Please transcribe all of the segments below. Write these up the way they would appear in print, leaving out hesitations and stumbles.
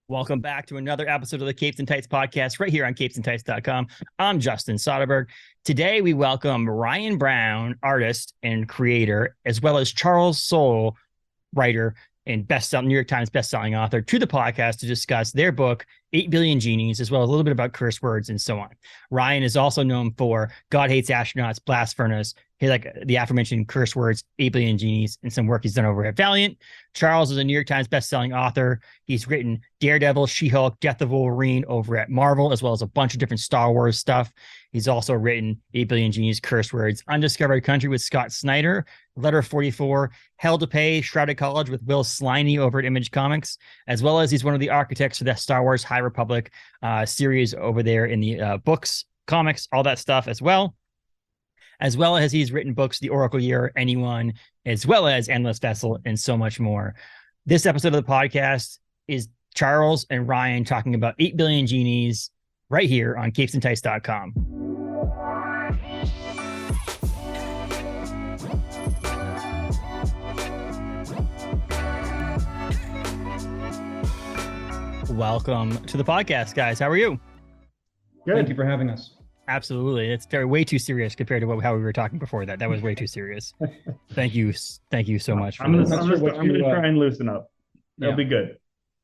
Welcome back to another episode of the Capes and Tights podcast right here on capesandtights.com. I'm Justin Soderberg. Today we welcome Ryan Browne, artist and creator, as well as Charles Soule, writer and New York Times bestselling author, to the podcast to discuss their book, 8 Billion Genies, as well as a little bit about curse words and so on. Ryan is also known for God Hates Astronauts, Blast Furnace, like the aforementioned curse words, 8 Billion Genies, and some work he's done over at Valiant. Charles is a New York Times bestselling author. He's written Daredevil, She-Hulk, Death of Wolverine over at Marvel, as well as a bunch of different Star Wars stuff. He's also written 8 Billion Genies, Curse Words, Undiscovered Country with Scott Snyder, Letter 44, Hell to Pay, Shrouded College with Will Sliney over at Image Comics, as well as he's one of the architects for the Star Wars High Republic series over there in the books, comics, all that stuff as well. As well as he's written books, The Oracle Year, Anyone, as well as Endless Vessel, and so much more. This episode of the podcast is Charles and Ryan talking about 8 Billion Genies right here on capesandtights.com. Welcome to the podcast, guys. How are you? Good. Thank you for having us. Absolutely. It's way too serious compared to how we were talking before that. That was way too serious. Thank you so much. I'm going to try and loosen up. That'll be good.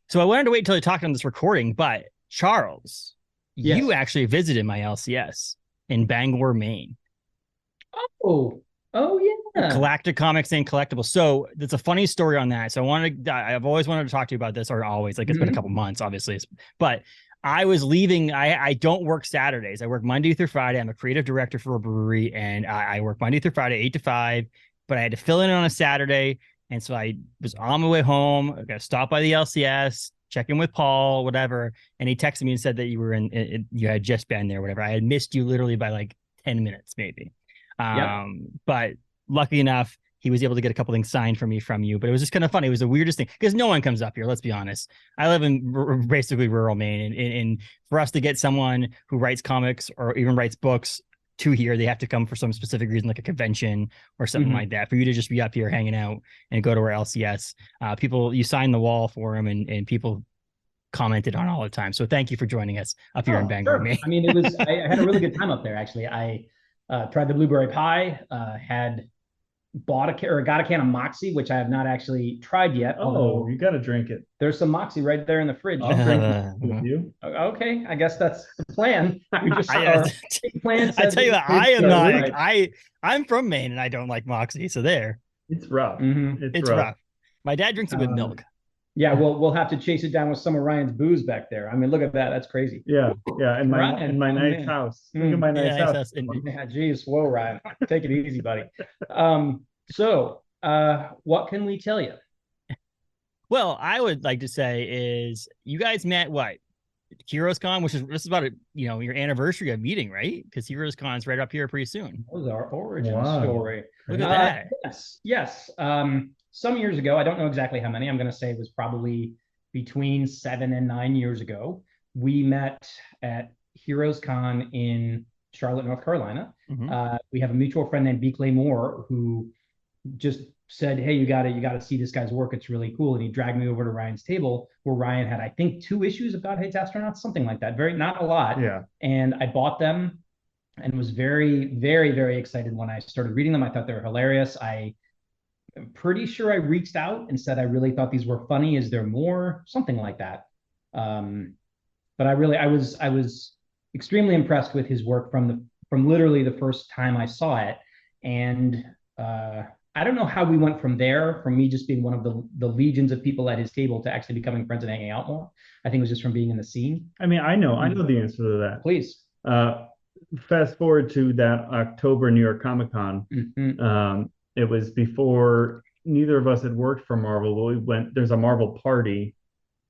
So I wanted to wait until you talked on this recording, but Charles, you actually visited my LCS in Bangor, Maine. Oh yeah. Galactic Comics and Collectibles. So there's a funny story on that. So I've always wanted to talk to you about this, or always, like it's been a couple months, obviously. But I was leaving. I don't work Saturdays. I work Monday through Friday. I'm a creative director for a brewery, and I work Monday through Friday, 8 to 5. But I had to fill in on a Saturday, and so I was on my way home. I got to stop by the LCS, check in with Paul, whatever. And he texted me and said that you were you had just been there, whatever. I had missed you literally by like 10 minutes, maybe. But lucky enough, he was able to get a couple things signed from you, but it was just kind of funny. It was the weirdest thing because no one comes up here. Let's be honest. I live in basically rural Maine, and for us to get someone who writes comics or even writes books to here, they have to come for some specific reason, like a convention or something like that. For you to just be up here hanging out and go to our LCS, people, you sign the wall for them, and people commented on all the time. So thank you for joining us up here in Bangor, Maine. I mean, I had a really good time up there. Actually, I tried the blueberry pie, got a can of Moxie, which I have not actually tried yet. Oh, you got to drink it. There's some Moxie right there in the fridge. I'll drink it with you. Okay, I guess that's the plan. We just plan. I tell you what, I am not. Right. I'm from Maine, and I don't like Moxie. So there, it's rough. It's rough. My dad drinks it with milk. Yeah, we'll have to chase it down with some of Ryan's booze back there. I mean, look at that. That's crazy. Yeah. In my nice house. Look at my nice house. Yeah, geez, whoa, Ryan. Take it easy, buddy. So what can we tell you? Well, I would like to say is you guys met what? Heroes Con, this is about your anniversary of meeting, right? Because Heroes Con's right up here pretty soon. That was our origin story. Look at that. Yes. Some years ago, I don't know exactly how many. I'm going to say it was probably between 7 and 9 years ago. We met at Heroes Con in Charlotte, North Carolina. We have a mutual friend named B. Clay Moore who just said, "Hey, you gotta see this guy's work. It's really cool." And he dragged me over to Ryan's table where Ryan had, I think, 2 issues of God Hates Astronauts, something like that. Not a lot. Yeah. And I bought them and was very, very, very excited when I started reading them. I thought they were hilarious. I'm pretty sure I reached out and said I really thought these were funny. Is there more? Something like that. But I was extremely impressed with his work from literally the first time I saw it. And I don't know how we went from there, from me just being one of the legions of people at his table to actually becoming friends and hanging out more. I think it was just from being in the scene. I mean, I know the answer to that. Please. Fast forward to that October New York Comic Con. It was before neither of us had worked for Marvel, but there's a Marvel party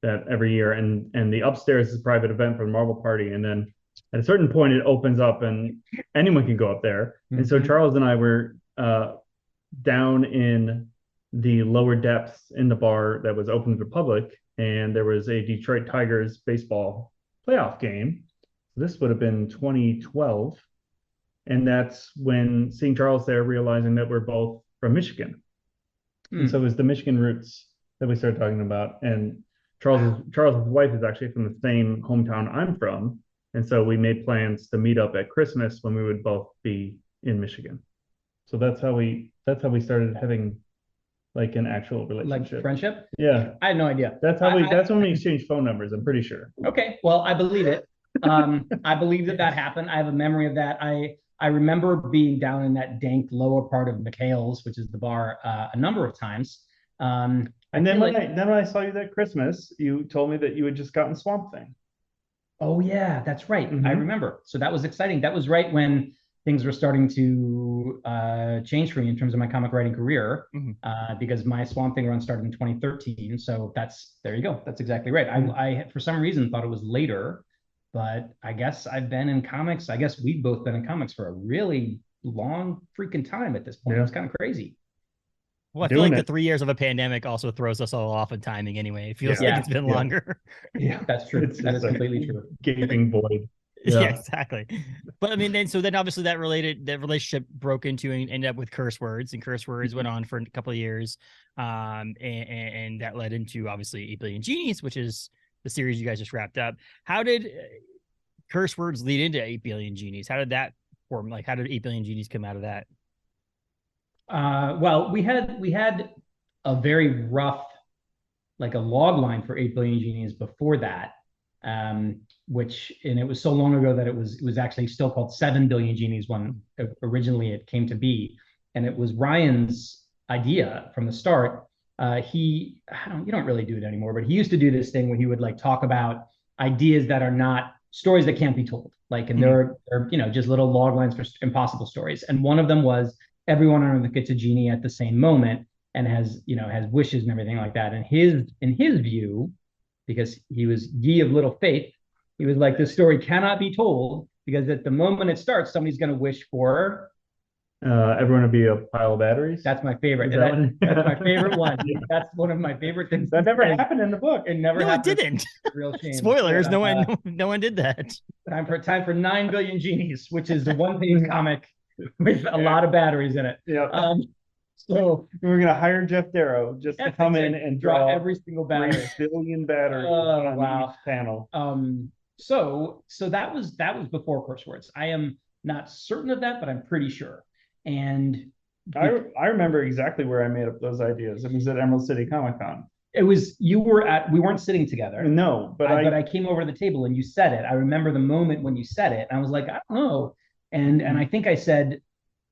that every year, and the upstairs is a private event for the Marvel party. And then at a certain point, it opens up and anyone can go up there. And so Charles and I were down in the lower depths in the bar that was open to the public, and there was a Detroit Tigers baseball playoff game. So this would have been 2012. And that's when seeing Charles there, realizing that we're both from Michigan. And so it was the Michigan roots that we started talking about. And Charles's wife is actually from the same hometown I'm from, and so we made plans to meet up at Christmas when we would both be in Michigan. So that's how we started having like an actual relationship. Like friendship? Yeah. I had no idea. That's when we exchanged phone numbers, I'm pretty sure. Okay, well, I believe it. I believe that happened. I have a memory of that. I remember being down in that dank lower part of McHale's, which is the bar, a number of times. And then when I saw you that Christmas, you told me that you had just gotten Swamp Thing. Oh yeah, that's right. I remember. So that was exciting. That was right when things were starting to change for me in terms of my comic writing career, because my Swamp Thing run started in 2013. So there you go. That's exactly right. I for some reason thought it was later, but I guess I've been in comics. I guess we've both been in comics for a really long freaking time at this point. Yeah. It's kind of crazy. Well, I feel like the 3 years of a pandemic also throws us all off in timing anyway. It feels like it's been longer. Yeah, that's true. That is completely true. Gaping void. Yeah, exactly. But I mean, then obviously that relationship broke into and ended up with Curse Words, and Curse Words went on for a couple of years. And that led into obviously 8 Billion Genies, which is the series you guys just wrapped up. How did Curse Words lead into 8 Billion Genies? How did that form? Like, how did 8 Billion Genies come out of that? Well, we had a very rough, like a log line for 8 Billion Genies before that, and it was so long ago that it was actually still called 7 Billion Genies when originally it came to be, and it was Ryan's idea from the start. You don't really do it anymore, but he used to do this thing where he would like talk about ideas that are not stories that can't be told, like, and they're just little log lines for impossible stories, and one of them was everyone on Earth gets a genie at the same moment and has wishes and everything like that. And in his view, because he was ye of little faith, he was like, this story cannot be told because at the moment it starts, somebody's going to wish for everyone to be a pile of batteries. That's my favorite. That's my favorite one. That's one of my favorite things. That never happened in the book. It never happened. It didn't. Real shame. Spoilers. No one did that. Time for 9 Billion Genies, which is the one-page comic with a lot of batteries in it. Yeah. So we're gonna hire Jeff Darrow just to come in and draw every single battery. 3 billion batteries on each panel. So that was before Curse Words. I am not certain of that, but I'm pretty sure. And I remember exactly where I made up those ideas. It was at Emerald City Comic Con. It was we weren't sitting together. No, but I came over to the table and you said it. I remember the moment when you said it, and I was like, I don't know. And I think I said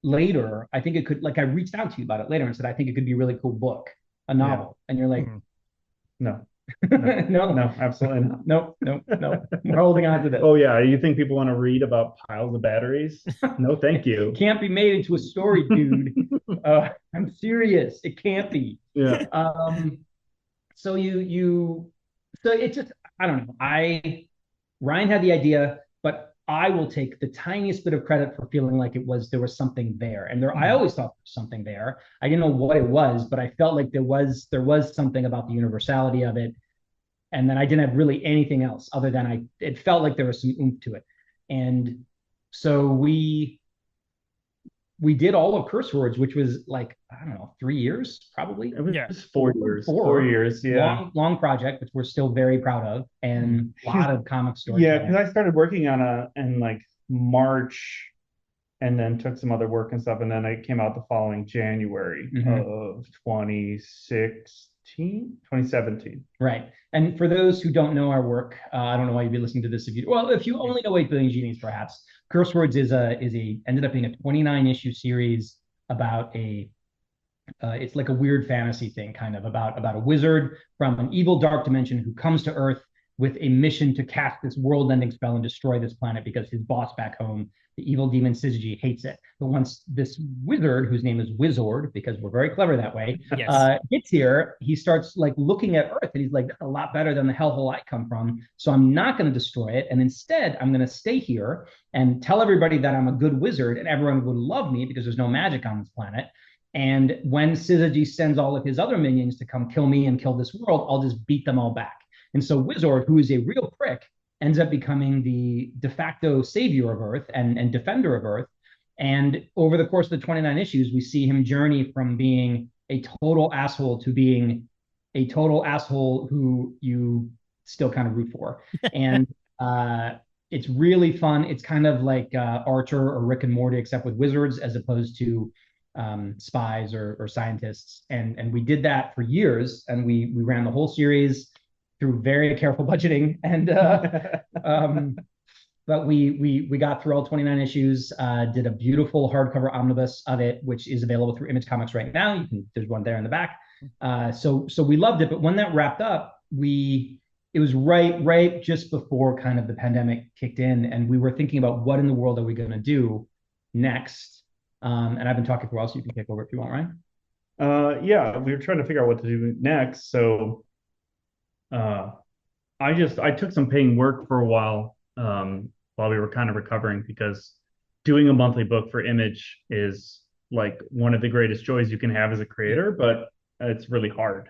later, I think it could, like, I reached out to you about it later and said, I think it could be a really cool book, a novel. Yeah. And you're like, no. No, absolutely not. No. We're holding on to this. Oh yeah, you think people want to read about piles of batteries? No, thank you. Can't be made into a story, dude. I'm serious. It can't be. Yeah. So so it's just, I don't know. Ryan had the idea, but I will take the tiniest bit of credit for feeling like there was something there. And I always thought there was something there. I didn't know what it was, but I felt like there was something about the universality of it. And then I didn't have really anything else other than it felt like there was some oomph to it. And so we did all of Curse Words, which was like, I don't know, 3 years probably. It was 4 years. 4 years, yeah. Long project, which we're still very proud of, and a lot of comic stories. Yeah, because I started working on in like March, and then took some other work and stuff, and then it came out the following January of 2017. Right. And for those who don't know our work, I don't know why you'd be listening to this if you only know 8 Billion Genies, perhaps. Curse Words ended up being a 29-issue series about it's like a weird fantasy thing, kind of about a wizard from an evil dark dimension who comes to Earth with a mission to cast this world-ending spell and destroy this planet because his boss back home, the evil demon Syzygy, hates it. But once this wizard, whose name is Wizord, because we're very clever that way, gets here, he starts like looking at Earth and he's like, a lot better than the hellhole I come from. So I'm not going to destroy it. And instead, I'm going to stay here and tell everybody that I'm a good wizard and everyone would love me because there's no magic on this planet. And when Syzygy sends all of his other minions to come kill me and kill this world, I'll just beat them all back. And so Wizord, who is a real prick, ends up becoming the de facto savior of Earth and defender of Earth. And over the course of the 29 issues, we see him journey from being a total asshole to being a total asshole who you still kind of root for. And it's really fun. It's kind of like Archer or Rick and Morty, except with wizards as opposed to spies or scientists. And we did that for years, and we ran the whole series through very careful budgeting. And but we got through all 29 issues, did a beautiful hardcover omnibus of it, which is available through Image Comics right now. There's one there in the back. So we loved it. But when that wrapped up, it was right just before kind of the pandemic kicked in, and we were thinking about what in the world are we going to do next. And I've been talking for a while, so you can take over if you want, Ryan. Yeah, we were trying to figure out what to do next. So I took some paying work for a while we were kind of recovering, because doing a monthly book for Image is like one of the greatest joys you can have as a creator, but it's really hard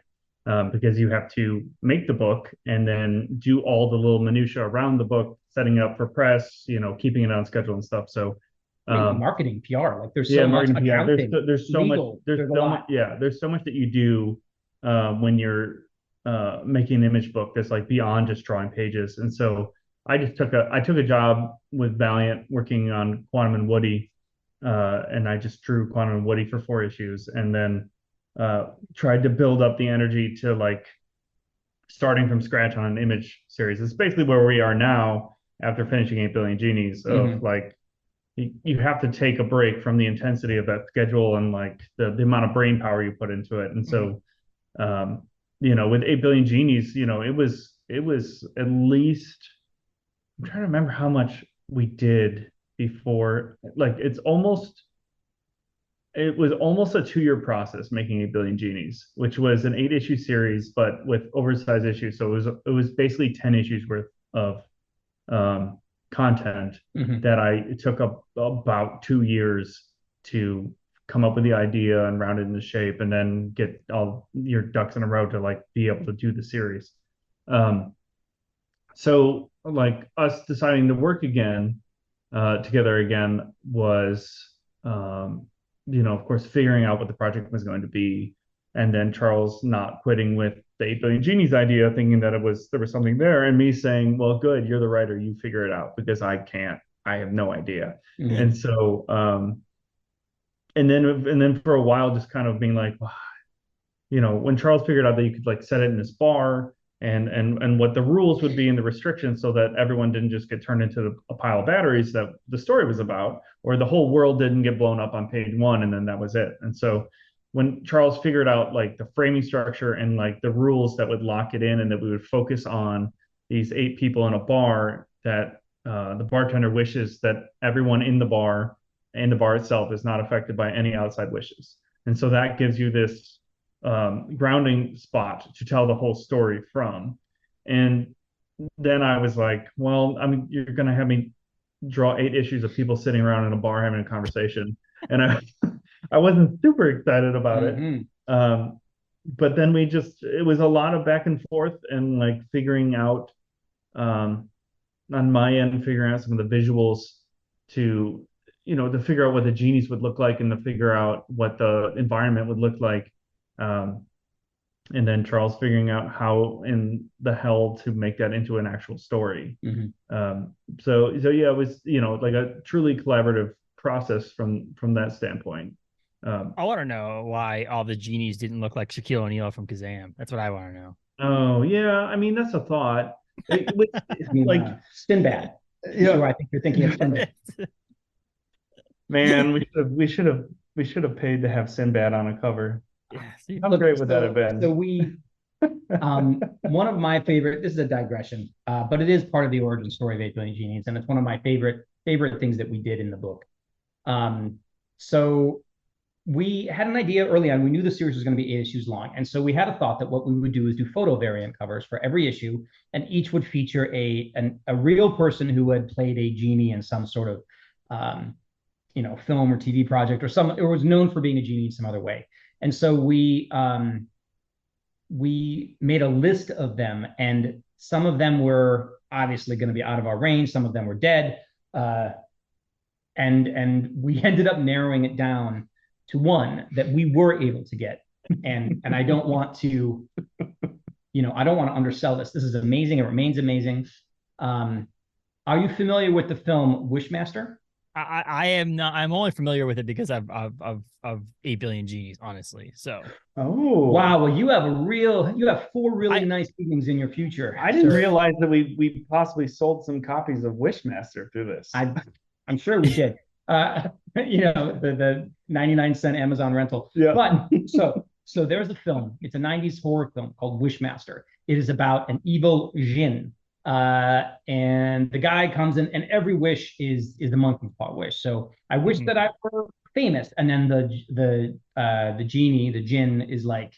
because you have to make the book and then do all the little minutia around the book, setting it up for press, keeping it on schedule and stuff. So marketing, PR, like there's so much accounting, there's so legal, much, there's so much that you do when you're making an Image book that's like beyond just drawing pages. And so I took a job with Valiant working on Quantum and Woody, and I just drew Quantum and Woody for 4 issues, and then tried to build up the energy to like starting from scratch on an Image series. It's basically where we are now after finishing 8 Billion Genies, of like you have to take a break from the intensity of that schedule and like the amount of brain power you put into it. And so with 8 Billion Genies, it was at least, I'm trying to remember how much we did before. Like it was almost a 2-year process making 8 Billion Genies, which was an 8-issue series, but with oversized issues. So it was basically 10 issues worth of content that it took about 2 years to come up with the idea and round it into shape, and then get all your ducks in a row to like be able to do the series. So like us deciding to work again together again was of course figuring out what the project was going to be, and then Charles not quitting with the 8 Billion Genies idea, thinking that there was something there, and me saying, well, good, you're the writer, you figure it out, because I have no idea. And so and then for a while just kind of being like, when Charles figured out that you could like set it in his bar, and what the rules would be and the restrictions, so that everyone didn't just get turned into a pile of batteries that the story was about, or the whole world didn't get blown up on page 1 and then that was it. And so when Charles figured out like the framing structure and like the rules that would lock it in, and that we would focus on these 8 people in a bar, that the bartender wishes that everyone in the bar and the bar itself is not affected by any outside wishes. And so that gives you this grounding spot to tell the whole story from. And then I was like, well, I mean, you're going to have me draw 8 issues of people sitting around in a bar having a conversation. And I wasn't super excited about it. But then it was a lot of back and forth, and like figuring out on my end, figuring out some of the visuals to figure out what the genies would look like, and to figure out what the environment would look like. And then Charles figuring out how in the hell to make that into an actual story. So yeah, it was like a truly collaborative process from that standpoint. I want to know why all the genies didn't look like Shaquille O'Neal from Kazam. That's what I want to know. Oh yeah, I mean that's a thought. Like Sinbad. Yeah, I think you're thinking of Sinbad. Man, we should have paid to have Sinbad on a cover. Yeah, how great would that have been? So we, one of my favorite. This is a digression, but it is part of the origin story of 8 Billion Genies, and it's one of my favorite things that we did in the book. So we had an idea early on. We knew the series was going to be 8 issues long, and so we had a thought that what we would do is do photo variant covers for every issue, and each would feature a real person who had played a genie in some sort of film or TV project, or was known for being a genie in some other way. And so we made a list of them, and some of them were obviously going to be out of our range. Some of them were dead, and we ended up narrowing it down to one that we were able to get. and I don't want to, I don't want to undersell this. This is amazing. It remains amazing. Are you familiar with the film Wishmaster? I am not. I'm only familiar with it because of 8 Billion Genies, honestly. So. Oh wow! Well, you have 4 really nice evenings in your future. I didn't realize that we possibly sold some copies of Wishmaster through this. I'm sure we did. The 99-cent Amazon rental. Yeah. But so there's a film. It's a 90s horror film called Wishmaster. It is about an evil jinn. And the guy comes in, and every wish is the monkey's paw wish. So I wish that I were famous, and then the genie, the jinn, is like,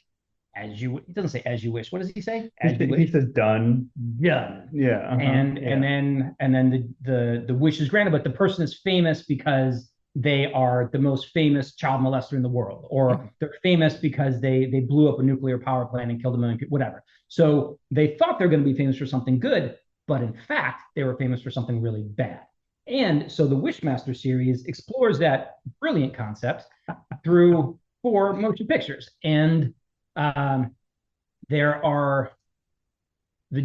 as you. He doesn't say as you wish. What does he say? As you wish. He says done. Done. Yeah. And then the wish is granted, but the person is famous because they are the most famous child molester in the world, or they're famous because they blew up a nuclear power plant and killed a million people, whatever. So they thought they're going to be famous for something good, but in fact, they were famous for something really bad. And so the Wishmaster series explores that brilliant concept through 4 motion pictures. And the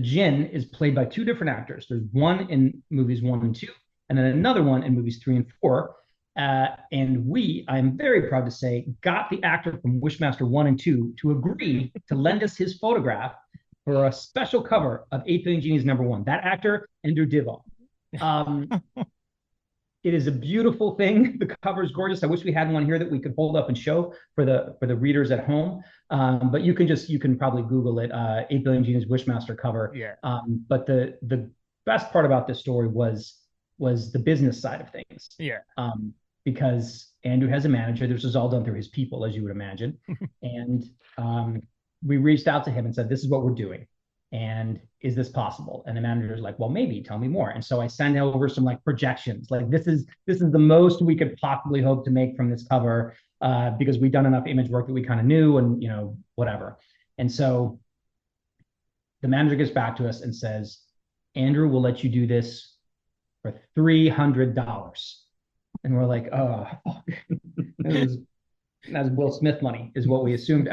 jinn is played by 2 different actors. There's one in movies 1 and 2, and then another one in movies 3 and 4. And I'm very proud to say, got the actor from Wishmaster 1 and 2 to agree to lend us his photograph for a special cover of 8 Billion Genies #1. That actor, Daredevil. It is a beautiful thing. The cover is gorgeous. I wish we had one here that we could hold up and show for the readers at home. But you can probably Google it, 8 Billion Genies Wishmaster cover. Yeah. But the best part about this story was the business side of things. Yeah. Because Andrew has a manager. This was all done through his people, as you would imagine. And we reached out to him and said, this is what we're doing. And is this possible? And the manager's like, well, maybe, tell me more. And so I sent over some projections. This is the most we could possibly hope to make from this cover, because we'd done enough image work that we kind of knew, and whatever. And so the manager gets back to us and says, Andrew will let you do this for $300. And we're like, oh, that's Will Smith money, is what we assumed.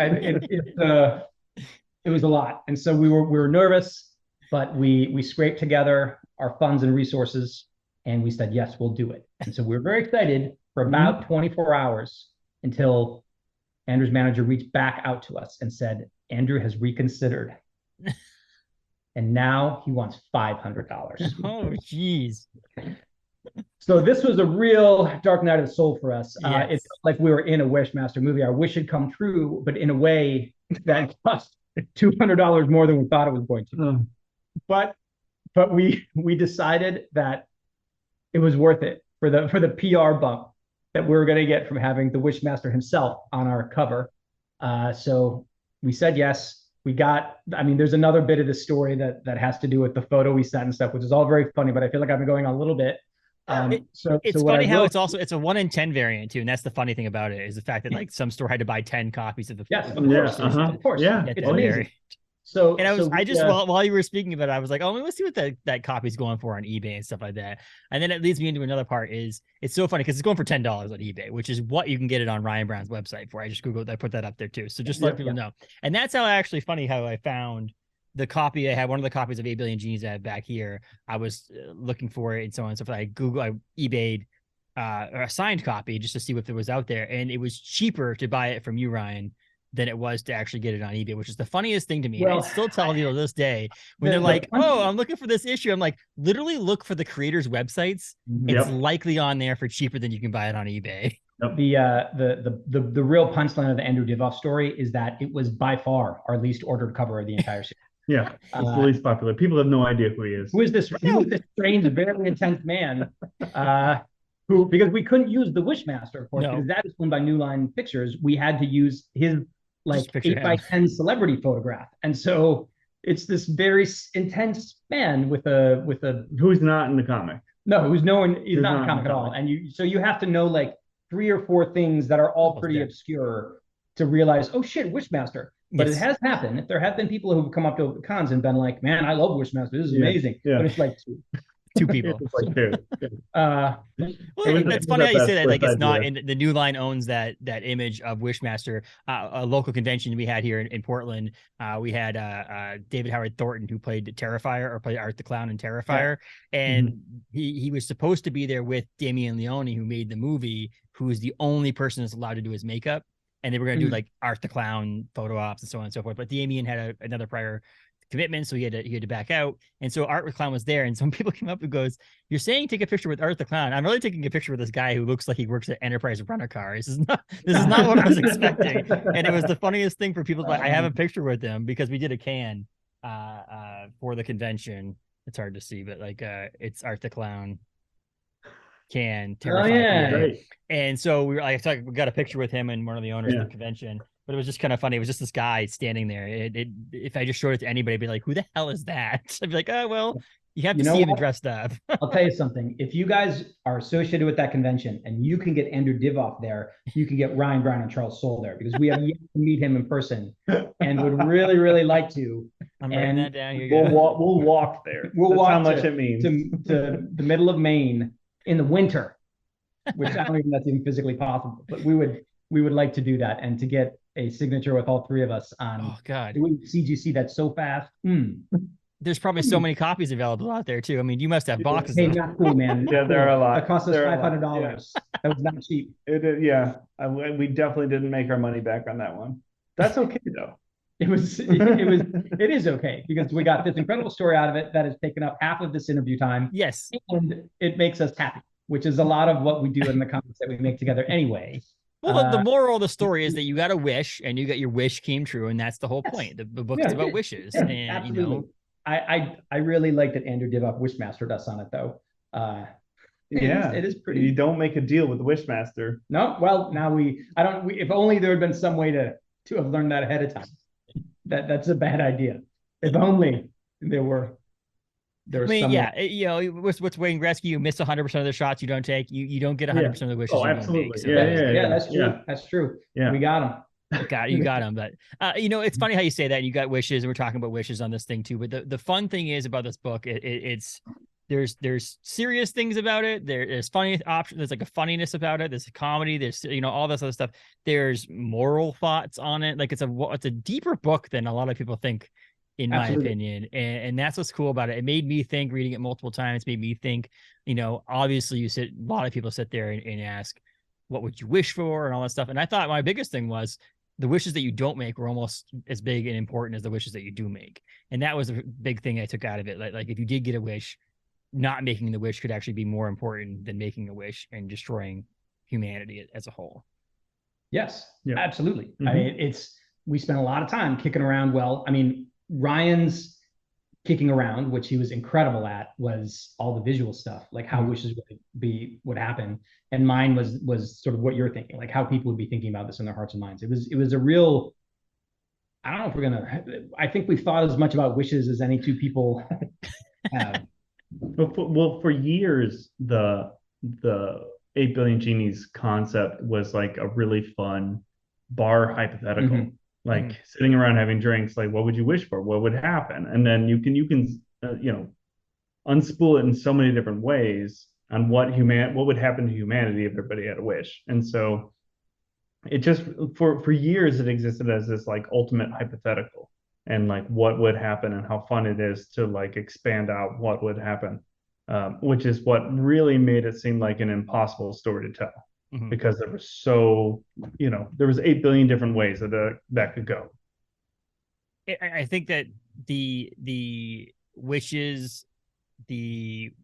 It was a lot. And so we were nervous, but we scraped together our funds and resources, and we said, yes, we'll do it. And so we were very excited for about 24 hours until Andrew's manager reached back out to us and said, Andrew has reconsidered. And now he wants $500. Oh, geez. So this was a real dark night of the soul for us. Yes. It's like we were in a Wishmaster movie. Our wish had come true, but in a way that cost $200 more than we thought it was going to. But we decided that it was worth it for the PR bump that we were going to get from having the Wishmaster himself on our cover. So we said yes. There's another bit of the story that has to do with the photo we sent and stuff, which is all very funny, but I feel like I've been going on a little bit. It's funny how it's a 1 in 10 variant too, and that's the funny thing about it, is the fact that some store had to buy 10 copies of the. Yes, of course, yeah, it's amazing. So, while you were speaking about it, I was like, oh, let's see what that copy's going for on eBay and stuff like that. And then it leads me into another part. Is it's so funny because it's going for $10 on eBay, which is what you can get it on Ryan Browne's website for. I just Googled, I put that up there too. So just let people know. And that's how actually funny how I found the copy. I had one of the copies of 8 Billion Genies I have back here. I was looking for it and so on and so forth. I eBayed a signed copy just to see if it was out there, and it was cheaper to buy it from you, Ryan, than it was to actually get it on eBay, which is the funniest thing to me. Well, and I still tell you to this day when they're like, oh, I'm looking for this issue. I'm like, literally look for the creators' websites. It's likely on there for cheaper than you can buy it on eBay. The real punchline of the Andrew Divoff story is that it was by far our least ordered cover of the entire series. Yeah, it's the least popular. People have no idea who he is. Who is this strange, very intense man? Who, because we couldn't use the Wishmaster, of course, because that is owned by New Line Pictures. We had to use his 8x10 celebrity photograph, and so it's this very intense man with a who's not in the comic. No, he's not in the comic at all. And you have to know 3 or 4 things that are all pretty obscure to realize, oh shit, Wishmaster. But it has happened. There have been people who've come up to cons and been like, man, I love Wishmaster. This is amazing. Yeah. But it's like Two people. It's like two. Well, it's funny how you say that. Like, it's not in the New Line owns that image of Wishmaster. A local convention we had here in Portland. We had David Howard Thornton, who played Terrifier or played Art the Clown in Terrifier, and he was supposed to be there with Damien Leone, who made the movie, who is the only person that's allowed to do his makeup. And they were going to do like Art the Clown photo ops and so on and so forth. But Damien had another prior commitment, so he had to back out. And so Art the Clown was there, and some people came up and goes, "You're saying take a picture with Art the Clown? I'm really taking a picture with this guy who looks like he works at Enterprise Rent-A-Car. This is not what I was expecting." And it was the funniest thing for people. Like, I have a picture with him because we did a can for the convention. It's hard to see, but like it's Art the Clown can Terrifier. And so we got a picture with him and one of the owners of the convention. But it was just kind of funny. It was just this guy standing there. If I just showed it to anybody, I'd be like, "Who the hell is that?" I'd be like, "Oh, well, you have to see him dressed up." I'll tell you something. If you guys are associated with that convention and you can get Andrew Divoff there, you can get Ryan Browne and Charles Soule there, because we have yet to meet him in person and would really, really like to. I'm writing that down. We'll walk there. We'll walk how much it means to the middle of Maine in the winter, which I don't even know if that's even physically possible. But we would like to do that, and to get a signature with all three of us on. Oh God, CGC that's so fast. There's probably so many copies available out there too. I mean, you must have boxes. Hey, not cool, man. Yeah, there are a lot. That cost us $500. That was not cheap. We definitely didn't make our money back on that one. That's okay though. It is okay, because we got this incredible story out of it that has taken up half of this interview time. Yes, and it makes us happy, which is a lot of what we do in the comments that we make together anyway. Well, the moral of the story is that you got a wish, and you got your wish came true, and that's the whole point. The book is about wishes, and absolutely. I really like that Andrew Divoff Wishmastered us on it, though. It is pretty. You don't make a deal with the Wishmaster. No, well, now if only there had been some way to have learned that ahead of time. That's a bad idea. If only there were. I mean, what's Wayne Gretzky? You miss 100% of the shots you don't take. You don't get 100% of the wishes. Oh, absolutely. Make, so that's true. Yeah. That's true. Yeah, we got him. You got him. But it's funny how you say that. And you got wishes, and we're talking about wishes on this thing too. But the fun thing is about this book, there's serious things about it. There's funny options. There's like a funniness about it. There's a comedy. There's all this other stuff. There's moral thoughts on it. Like it's a deeper book than a lot of people think, in my opinion. And that's what's cool about it. It made me think, reading it multiple times, made me think, obviously a lot of people sit there and ask, what would you wish for, and all that stuff. And I thought my biggest thing was the wishes that you don't make were almost as big and important as the wishes that you do make. And that was a big thing I took out of it. Like if you did get a wish, not making the wish could actually be more important than making a wish and destroying humanity as a whole. Yes, absolutely. Mm-hmm. I mean, we spent a lot of time kicking around. Well, I mean, Ryan's kicking around, which he was incredible at, was all the visual stuff, like how wishes would happen. And mine was sort of what you're thinking, like how people would be thinking about this in their hearts and minds. It was a real, I don't know if I think we've thought as much about wishes as any two people have. Well, for years, the 8 Billion Genies concept was like a really fun bar hypothetical. Like sitting around having drinks, like what would you wish for? What would happen? And then you can unspool it in so many different ways on what would happen to humanity if everybody had a wish. And so it just for years it existed as this like ultimate hypothetical, and like what would happen and how fun it is to like expand out what would happen, which is what really made it seem like an impossible story to tell. Because there was there was 8 billion different ways that could go. I think that the wishes,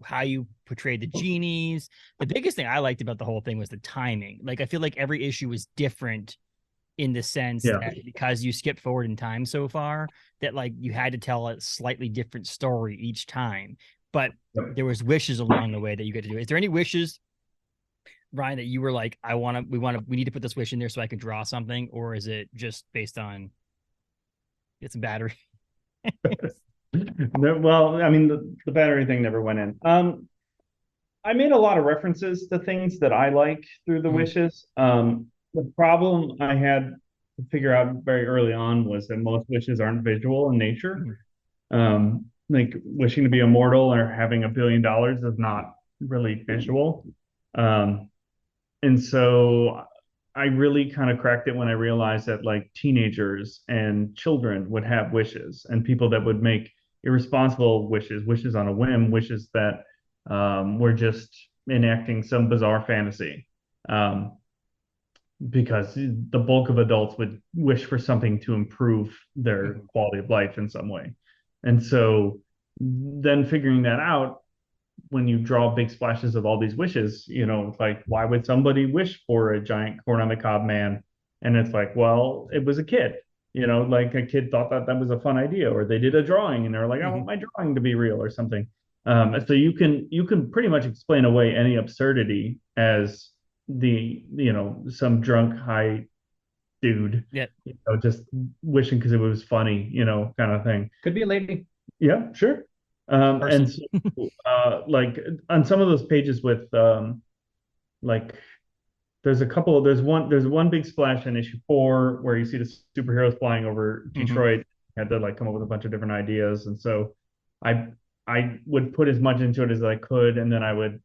how you portrayed the genies, the biggest thing I liked about the whole thing was the timing. Like I feel like every issue was different in the sense that because you skipped forward in time so far, that like you had to tell a slightly different story each time. But there was wishes along the way that you get to do. Is there any wishes, Ryan, that you were like, we need to put this wish in there so I can draw something? Or is it just based on get some battery? Well, I mean, the battery thing never went in. I made a lot of references to things that I like through the wishes. The problem I had to figure out very early on was that most wishes aren't visual in nature. like wishing to be immortal or having $1 billion is not really visual. And so I really kind of cracked it when I realized that like teenagers and children would have wishes, and people that would make irresponsible wishes, wishes on a whim, wishes that were just enacting some bizarre fantasy. Because the bulk of adults would wish for something to improve their quality of life in some way. And so then figuring that out, when you draw big splashes of all these wishes, like why would somebody wish for a giant corn on the cob man? And it's like, well, it was a kid, like a kid thought that was a fun idea, or they did a drawing and they're like, I want my drawing to be real or something. So you can pretty much explain away any absurdity as some drunk high dude, just wishing because it was funny, kind of thing. Could be a lady. Yeah, sure. And so, like on some of those pages with like there's one big splash in issue 4 where you see the superheroes flying over Detroit. Had to like come up with a bunch of different ideas, and so I would put as much into it as I could, and then I would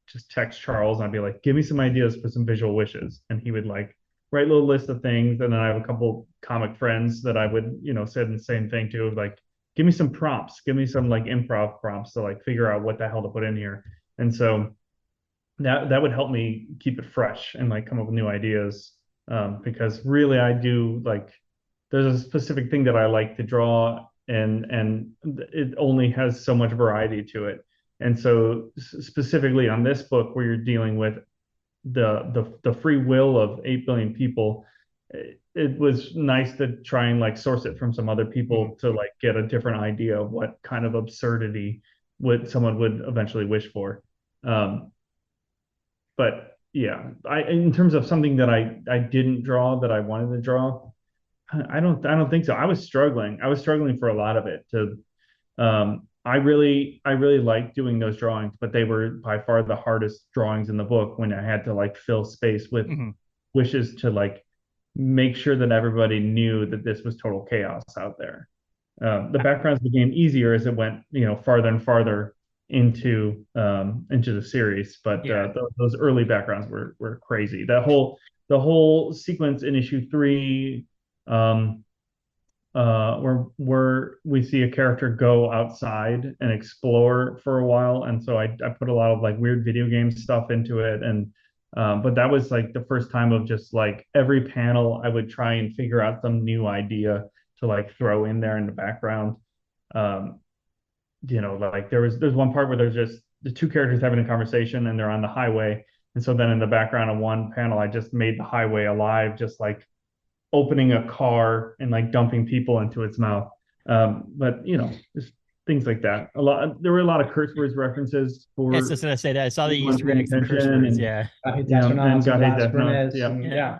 just text Charles and I'd be like, give me some ideas for some visual wishes, and he would like write a little list of things, and then I have a couple comic friends that I would said the same thing to, like, give me some prompts, give me some like improv prompts to like figure out what the hell to put in here. And so that would help me keep it fresh and like come up with new ideas, because really I do like, there's a specific thing that I like to draw, and it only has so much variety to it. And so specifically on this book, where you're dealing with the free will of 8 billion people, it was nice to try and like source it from some other people to like get a different idea of what kind of absurdity someone would eventually wish for. But yeah, in terms of something that I didn't draw that I wanted to draw, I don't think so. I was struggling for a lot of it I really liked doing those drawings, but they were by far the hardest drawings in the book, when I had to like fill space with wishes to like make sure that everybody knew that this was total chaos out there. The backgrounds became easier as it went, farther and farther into the series, but those early backgrounds were crazy. The whole sequence in issue 3, where we see a character go outside and explore for a while, and so I put a lot of like weird video game stuff into it, and but that was like the first time of just like every panel I would try and figure out some new idea to like throw in there in the background. Like there's one part where there's just the two characters having a conversation and they're on the highway, and so then in the background of one panel I just made the highway alive, just like opening a car and like dumping people into its mouth. But just things like that. There were a lot of curse words references for. Yes, I was gonna say that. I saw the Easter eggs and curse words. And got his death notes. Yeah.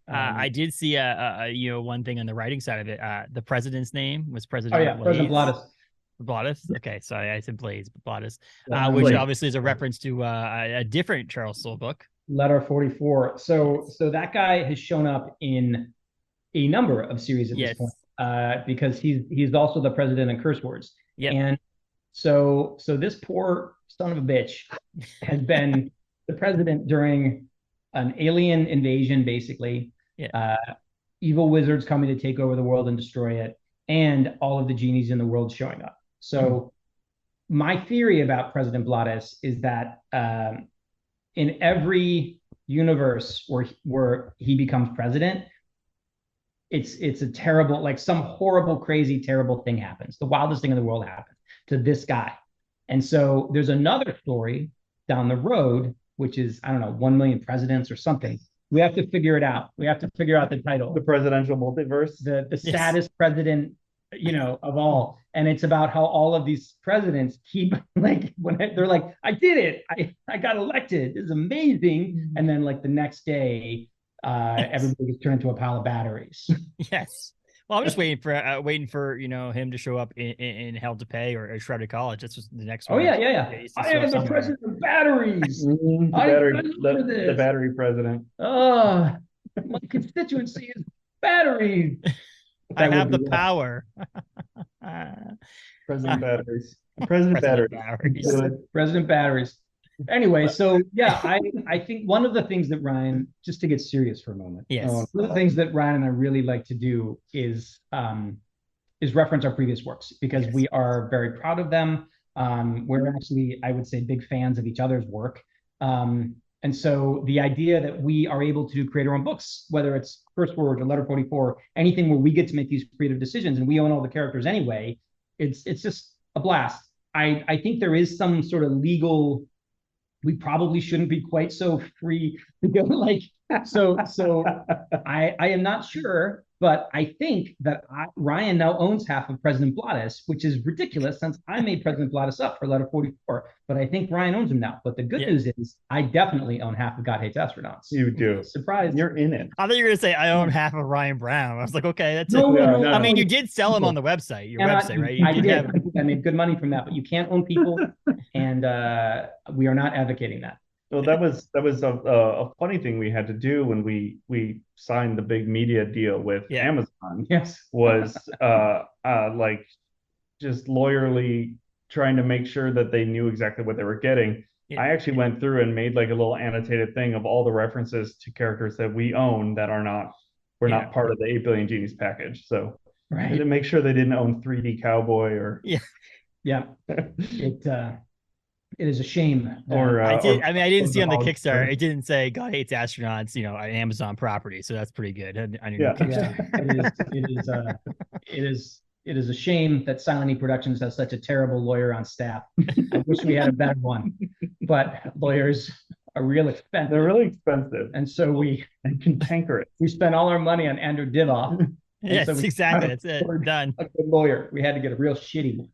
I did see one thing on the writing side of it. The president's name was President. Oh yeah, President Blattes. Blattes. Okay, sorry, I said Blaze, but Blattes, which Blaze. Obviously is a reference to a different Charles Soule book. Letter 44. So that guy has shown up in a number of series at this point, because he's also the president of curse words. Yeah. And so this poor son of a bitch has been the president during an alien invasion, basically. Yeah. Evil wizards coming to take over the world and destroy it, and all of the genies in the world showing up. So my theory about President Blattes is that in every universe where he becomes president, it's a terrible, like some horrible, crazy, terrible thing happens. The wildest thing in the world happens to this guy. And so there's another story down the road, which is, I don't know, 1 million presidents or something. We have to figure it out. We have to figure out the title. The presidential multiverse. The saddest president, of all. And it's about how all of these presidents keep like, when they're like, I did it. I got elected. This is amazing. And then like the next day, everybody gets turned into a pile of batteries. Yes. Well, I'm just waiting for him to show up in Hell to Pay or Shrouded College. That's just the next one. Oh yeah. I am the president of batteries. The battery president. My constituency is batteries. I have the power. President Batteries. President Batteries. President Batteries. Anyway, so yeah, I think one of the things that Ryan, just to get serious for a moment, yes, one of the things that Ryan and I really like to do is reference our previous works, because we are very proud of them. We're actually, I would say, big fans of each other's work. And so the idea that we are able to create our own books, whether it's First Word or Letter 44, anything where we get to make these creative decisions and we own all the characters anyway, it's just a blast. I think there is some sort of legal, we probably shouldn't be quite so free to go like, so I am not sure, but I think that Ryan now owns half of President Blatus, which is ridiculous since I made President Blatus up for Letter 44. But I think Ryan owns him now. But the good news is I definitely own half of God Hates Astronauts. You do. Surprise. You're in it. I thought you were going to say I own half of Ryan Browne. I was like, okay, that's it. No. I mean, you did sell him on the website, right? I did. I made good money from that, but you can't own people, and we are not advocating that. Well, that was a funny thing we had to do when we signed the big media deal with Amazon. Yes, was like just lawyerly trying to make sure that they knew exactly what they were getting. I actually went through and made like a little annotated thing of all the references to characters that we own that were not part of the 8 Billion Genies package. So to make sure they didn't own 3D Cowboy or It is a shame. I didn't see on the Kickstarter. It didn't say God Hates Astronauts, an Amazon property. So that's pretty good. It is a shame that Silent E Productions has such a terrible lawyer on staff. I wish we had a better one, but lawyers are real expensive. They're really expensive, and so we cantankerous. We spent all our money on Andrew Divoff. Yes, so exactly. That's it. Done. A good lawyer. We had to get a real shitty one.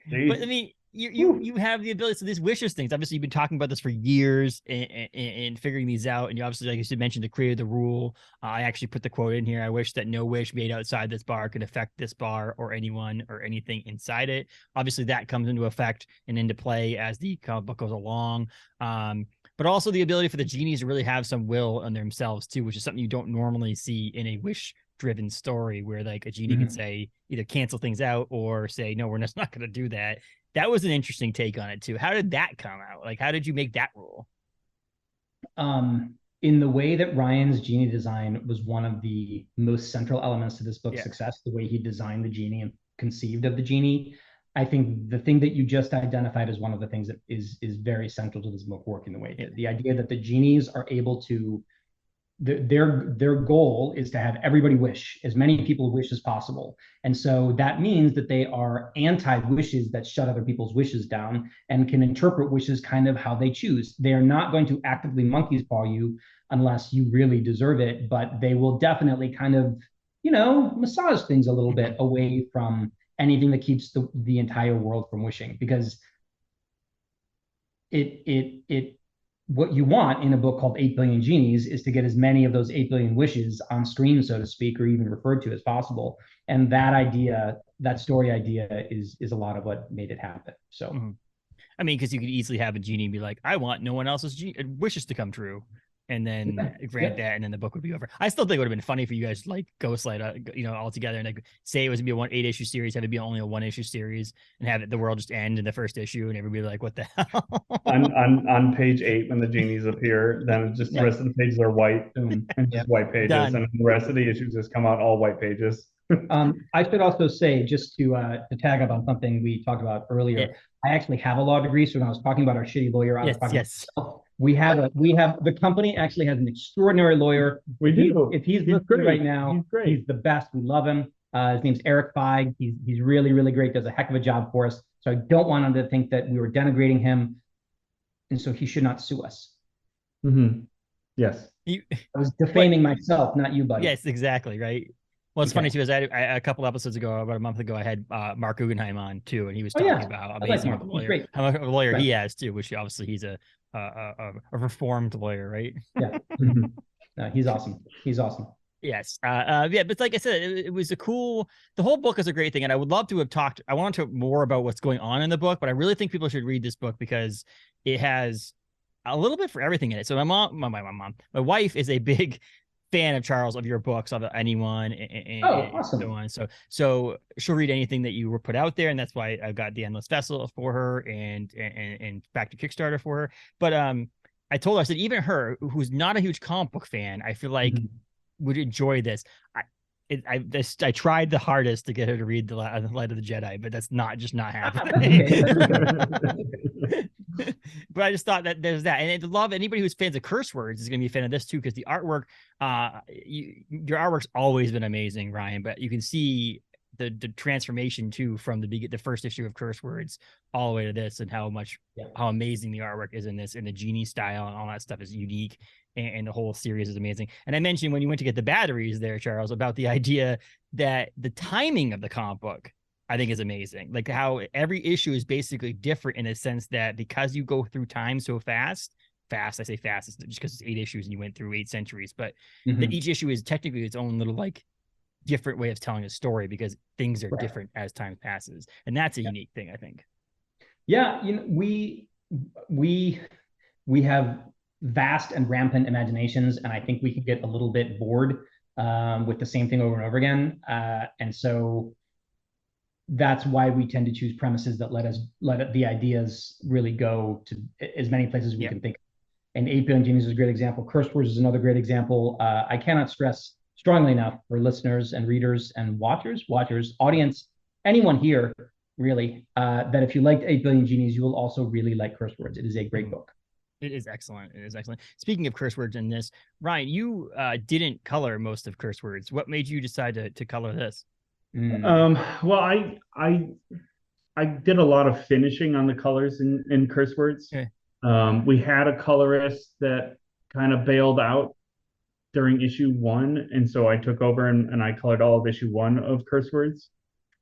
But I mean, you have the ability. So these wishes things, obviously you've been talking about this for years and figuring these out. And you obviously, like you mentioned, the created the rule. I actually put the quote in here. I wish that no wish made outside this bar could affect this bar or anyone or anything inside it. Obviously that comes into effect and into play as the comic book goes along. But also the ability for the genies to really have some will on themselves too, which is something you don't normally see in a wish driven story where like a genie can say either cancel things out or say, no, we're just not going to do that. That was an interesting take on it too. How did that come out? Like, how did you make that rule? In the way that Ryan's genie design was one of the most central elements to this book's success, the way he designed the genie and conceived of the genie, I think the thing that you just identified is one of the things that is very central to this book working the way it did. The idea that the genies are able to, their goal is to have everybody wish, as many people wish as possible. And so that means that they are anti-wishes that shut other people's wishes down and can interpret wishes kind of how they choose. They are not going to actively monkey's paw you unless you really deserve it, but they will definitely kind of, massage things a little bit away from anything that keeps the entire world from wishing, because what you want in a book called 8 Billion Genies is to get as many of those 8 billion wishes on screen, so to speak, or even referred to as possible. And that idea, that story idea is a lot of what made it happen. So, I mean, because you could easily have a genie be like, I want no one else's wishes to come true. And then grant that, and then the book would be over. I still think it would have been funny for you guys to like ghostlight, all together and like say it was gonna be a 8-issue series, have it be only a 1-issue series, and have the world just end in the first issue, and everybody like, what the hell? on page 8, when the genies appear, then just the rest of the pages are white and just white pages, and the rest of the issues just come out all white pages. I should also say, just to tag up on something we talked about earlier, I actually have a law degree, so when I was talking about our shitty lawyer, I was talking about myself. We have the company actually has an extraordinary lawyer. We do. If he's listening right now, he's the best. We love him. His name's Eric Feig. He's really, really great. Does a heck of a job for us. So I don't want him to think that we were denigrating him, and so he should not sue us. Yes. I was defaming myself, not you, buddy. Yes, exactly. Right. Well, it's funny too, is I a couple episodes ago, about a month ago, I had Mark Guggenheim on too, and he was talking about amazing how much of a lawyer he has too, which obviously he's a reformed lawyer, right? Yeah. No, he's awesome. He's awesome. Yes. But like I said, it was the whole book is a great thing. And I would love to have talked, I want to talk more about what's going on in the book, but I really think people should read this book because it has a little bit for everything in it. So my wife is a big fan of Charles, of your books, of anyone, Oh, and so awesome. on. So she'll read anything that you were put out there, and that's why I got the Endless Vessel for her and back to Kickstarter for her. But I told her, I said, even her, who's not a huge comic book fan, I feel like would enjoy this. I tried the hardest to get her to read the Light of the Jedi, but that's not happening. But I just thought that there's that, and I love anybody who's fans of curse words is going to be a fan of this too, because the artwork, your artwork's always been amazing, Ryan. But you can see the transformation too from the first issue of Curse Words all the way to this, and how amazing the artwork is in this, and the genie style and all that stuff is unique, and the whole series is amazing. And I mentioned when you went to get the batteries there, Charles, about the idea that the timing of the comic book, I think, is amazing. Like how every issue is basically different in a sense that because you go through time so fast, I say fast, it's just because it's 8 issues and you went through 8 centuries, but that each issue is technically its own little like different way of telling a story, because things are different as time passes. And that's a unique thing, I think. Yeah. We have vast and rampant imaginations, and I think we could get a little bit bored with the same thing over and over again. And so that's why we tend to choose premises that let the ideas really go to as many places as we can think. And 8 Billion Genies is a great example. Curse Words is another great example. I cannot stress strongly enough for listeners and readers and watchers, audience, anyone here, really, that if you liked 8 Billion Genies, you will also really like Curse Words. It is a great book. It is excellent. Speaking of curse words in this, Ryan, you didn't color most of Curse Words. What made you decide to color this? Well, I did a lot of finishing on the colors in Curse Words. Okay. We had a colorist that kind of bailed out during issue 1, and so I took over and I colored all of issue 1 of Curse Words.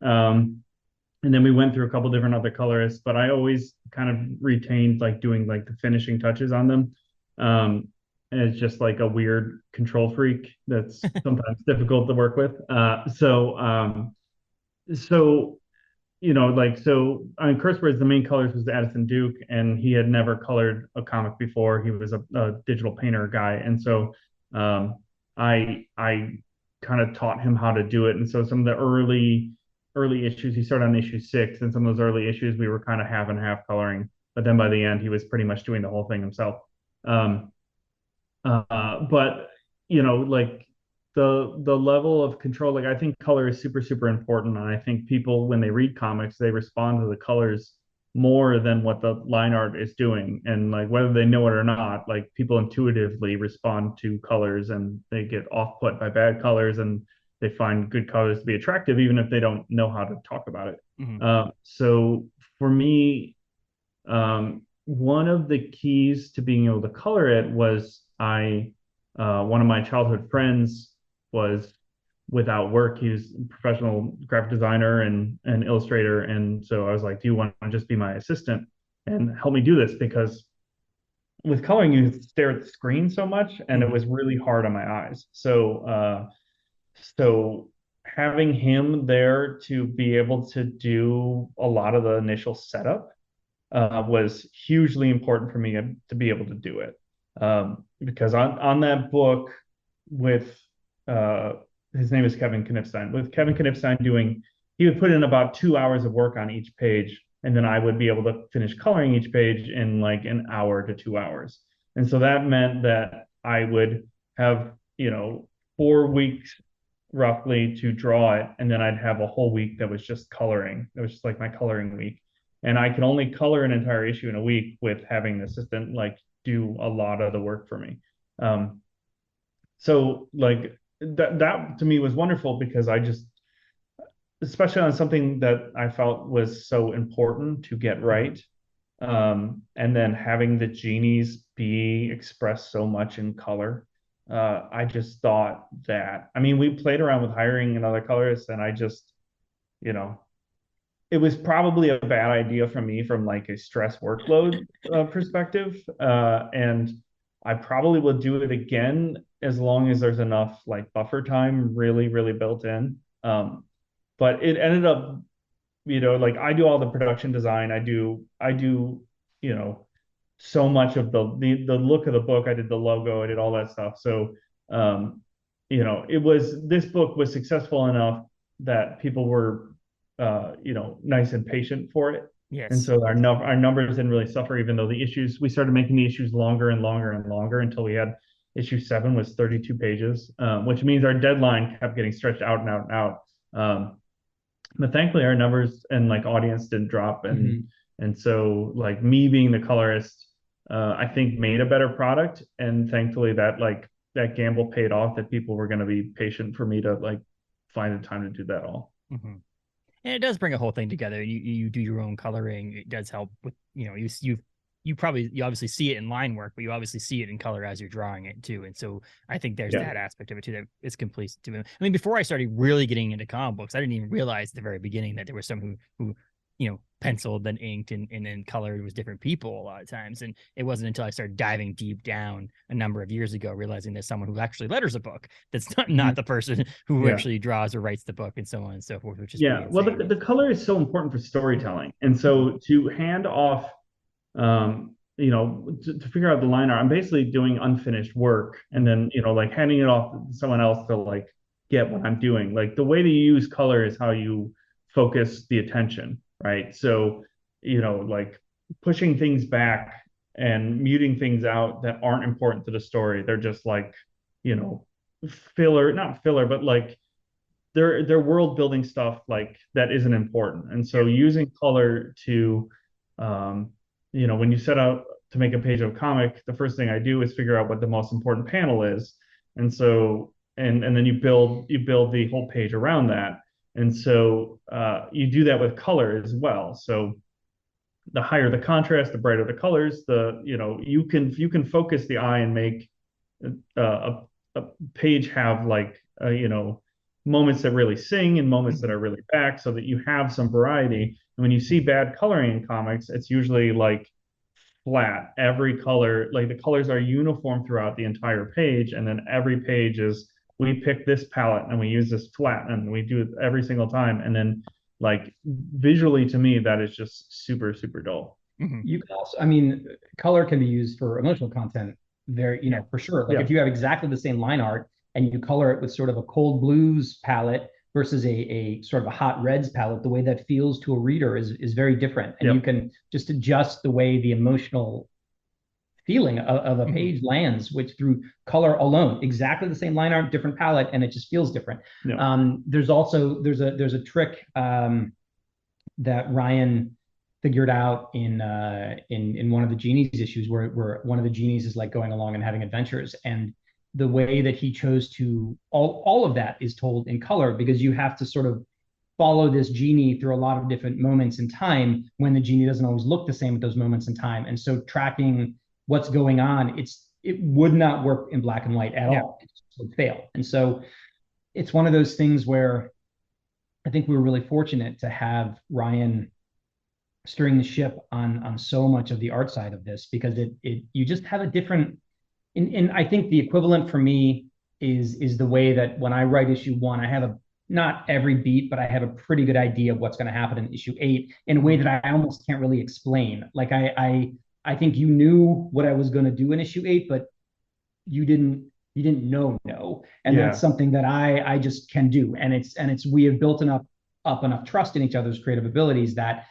And then we went through a couple different other colorists, but I always kind of retained like doing like the finishing touches on them. And it's just like a weird control freak that's sometimes difficult to work with. So on Curse Words, the main colors was Addison Duke, and he had never colored a comic before. He was a digital painter guy, and so I kind of taught him how to do it. And so some of the early issues, he started on issue 6, and some of those early issues we were kind of half and half coloring, but then by the end he was pretty much doing the whole thing himself. But like the level of control, like I think color is super, super important, and I think people, when they read comics, they respond to the colors more than what the line art is doing, and like whether they know it or not, like people intuitively respond to colors, and they get off put by bad colors, and they find good colors to be attractive, even if they don't know how to talk about it. So for me, one of the keys to being able to color it was one of my childhood friends was without work. He was a professional graphic designer and illustrator. And so I was like, do you want to just be my assistant and help me do this? Because with coloring, you stare at the screen so much, and it was really hard on my eyes. So having him there to be able to do a lot of the initial setup was hugely important for me to be able to do it. Because on that book with his name is Kevin Knipstein. With Kevin Knipstein he would put in about 2 hours of work on each page, and then I would be able to finish coloring each page in like an hour to 2 hours. And so that meant that I would have 4 weeks roughly to draw it, and then I'd have a whole week that was just coloring. It was just like my coloring week, and I could only color an entire issue in a week with having an assistant like do a lot of the work for me. So like that to me was wonderful, because I just, especially on something that I felt was so important to get right, and then having the genies be expressed so much in color, I just thought that, I mean, we played around with hiring another colorist, and I just, it was probably a bad idea for me from like a stress workload perspective. And I probably will do it again as long as there's enough like buffer time really, really built in. But it ended up, like I do all the production design. I do, so much of the look of the book. I did the logo, I did all that stuff. So this book was successful enough that people were, nice and patient for it. Yes. And so our numbers didn't really suffer, even though we started making the issues longer and longer and longer until we had issue 7 was 32 pages, which means our deadline kept getting stretched out and out and out. But thankfully our numbers and like audience didn't drop. And so like me being the colorist, I think made a better product. And thankfully that gamble paid off, that people were going to be patient for me to like find the time to do that all. Mm-hmm. And it does bring a whole thing together. You do your own coloring. It does help with, you obviously see it in line work, but you obviously see it in color as you're drawing it too. And so I think there's that aspect of it too that is complete to me. I mean, before I started really getting into comic books, I didn't even realize at the very beginning that there was someone who penciled, then inked, and then colored was different people a lot of times. And it wasn't until I started diving deep down a number of years ago, realizing there's someone who actually letters a book that's not the person who actually draws or writes the book, and so on and so forth, which is well, the color is so important for storytelling. And so to hand off, to figure out the line art, I'm basically doing unfinished work and then, like handing it off to someone else to like get what I'm doing. Like the way that you use color is how you focus the attention. Right. So, like pushing things back and muting things out that aren't important to the story. They're just like, filler, not filler, but like they're world building stuff like that isn't important. And so using color to, when you set out to make a page of a comic, the first thing I do is figure out what the most important panel is. And so, and then you build the whole page around that. And so you do that with color as well. So the higher the contrast, the brighter the colors, you can focus the eye and make a page have like, moments that really sing and moments that are really back, so that you have some variety. And when you see bad coloring in comics, it's usually like flat. Every color, like the colors are uniform throughout the entire page. And then every page is, we pick this palette and we use this flat and we do it every single time. And then like visually to me, that is just super, super dull. Mm-hmm. You can also, color can be used for emotional content there, for sure. Like if you have exactly the same line art and you color it with sort of a cold blues palette versus a sort of a hot reds palette, the way that feels to a reader is very different. And you can just adjust the way the emotional feeling of a page lands, which through color alone, exactly the same line art, different palette, and it just feels different. There's a trick that Ryan figured out in one of the Genies issues where one of the Genies is like going along and having adventures, and the way that he chose to all of that is told in color, because you have to sort of follow this genie through a lot of different moments in time when the genie doesn't always look the same at those moments in time. And so tracking what's going on, it would not work in black and white at all. It would fail. And so it's one of those things where I think we were really fortunate to have Ryan steering the ship on so much of the art side of this, because you just have a different, and I think the equivalent for me is the way that when I write issue 1, I have not every beat, but I have a pretty good idea of what's going to happen in issue 8 in a way that I almost can't really explain. Like I think you knew what I was going to do in issue 8, but you didn't know. And that's something that I just can do. And we have built up enough trust in each other's creative abilities that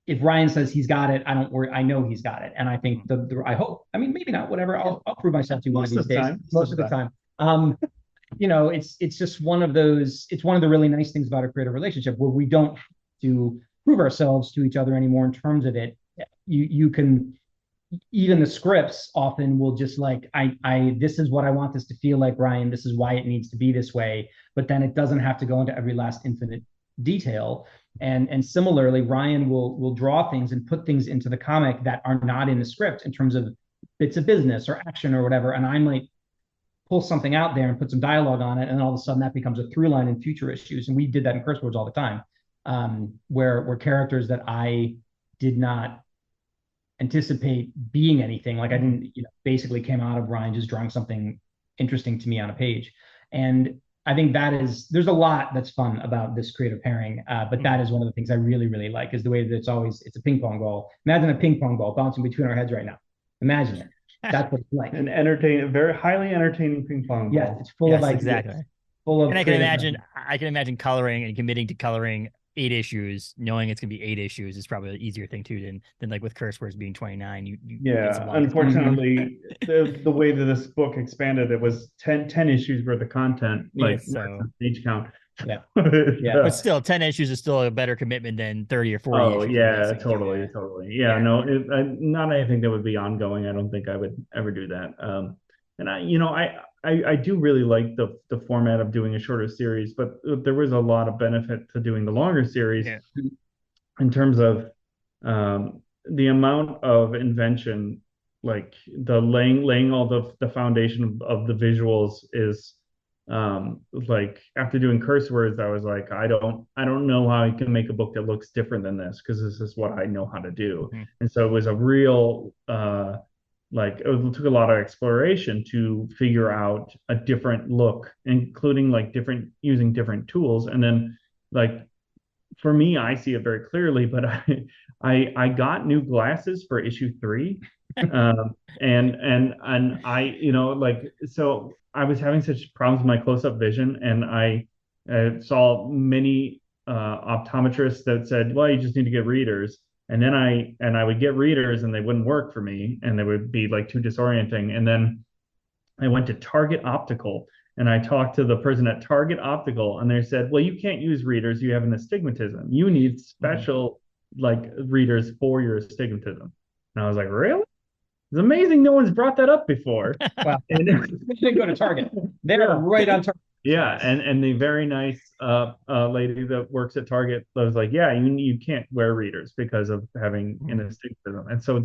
if Ryan says he's got it, I don't worry. I know he's got it. And I think I hope, maybe not, whatever. I'll prove myself to you one of these days. Most of the time. It's just one of those, it's one of the really nice things about a creative relationship where we don't have to prove ourselves to each other anymore in terms of it. You can, even the scripts often will just like, this is what I want this to feel like, Ryan. This is why it needs to be this way. But then it doesn't have to go into every last infinite detail. And similarly, Ryan will draw things and put things into the comic that are not in the script in terms of bits of business or action or whatever. And I might pull something out there and put some dialogue on it, and all of a sudden that becomes a through line in future issues. And we did that in Curse Words all the time, where characters that I did not anticipate being anything, like I didn't, basically came out of Ryan just drawing something interesting to me on a page. And I think there's a lot that's fun about this creative pairing, but that is one of the things I really, really like, is the way that it's a ping pong ball. Imagine a ping pong ball bouncing between our heads right now. Imagine it. That's what it's like. An entertaining, very highly entertaining ping pong Yes, ball. it's full of ideas. Exactly. Full of And creative I can imagine coloring and committing to coloring 8 issues, knowing it's gonna be 8 issues is probably an easier thing too than like with curse words being 29. You it's Yeah, a lot. unfortunately, the way that this book expanded, it was 10 issues worth of content, like so each count. Yeah. But still, 10 issues is still a better commitment than 30 or 40 Oh issues. yeah, totally. Yeah, no, not anything that would be ongoing. I don't think I would ever do that. And I do really like the format of doing a shorter series, but there was a lot of benefit to doing the longer series in terms of the amount of invention, like the laying all the foundation of the visuals is like after doing curse words, I was like, I don't know how I can make a book that looks different than this, because this is what I know how to do. And so it was a real like it took a lot of exploration to figure out a different look, including like using different tools. And then like for me, I see it very clearly, but I got new glasses for issue 3. And I, like, so I was having such problems with my close-up vision, and I saw many optometrists that said, well, you just need to get readers. And then I would get readers and they wouldn't work for me, and they would be like too disorienting. And then I went to Target Optical, and I talked to the person at Target Optical, and they said, well, you can't use readers. You have an astigmatism. You need special like readers for your astigmatism. And I was like, really? It's amazing no one's brought that up before. Wow. And we should go to Target. They're right on Target. Yeah, and the very nice lady that works at Target was like, yeah, you can't wear readers because of having an astigmatism. And so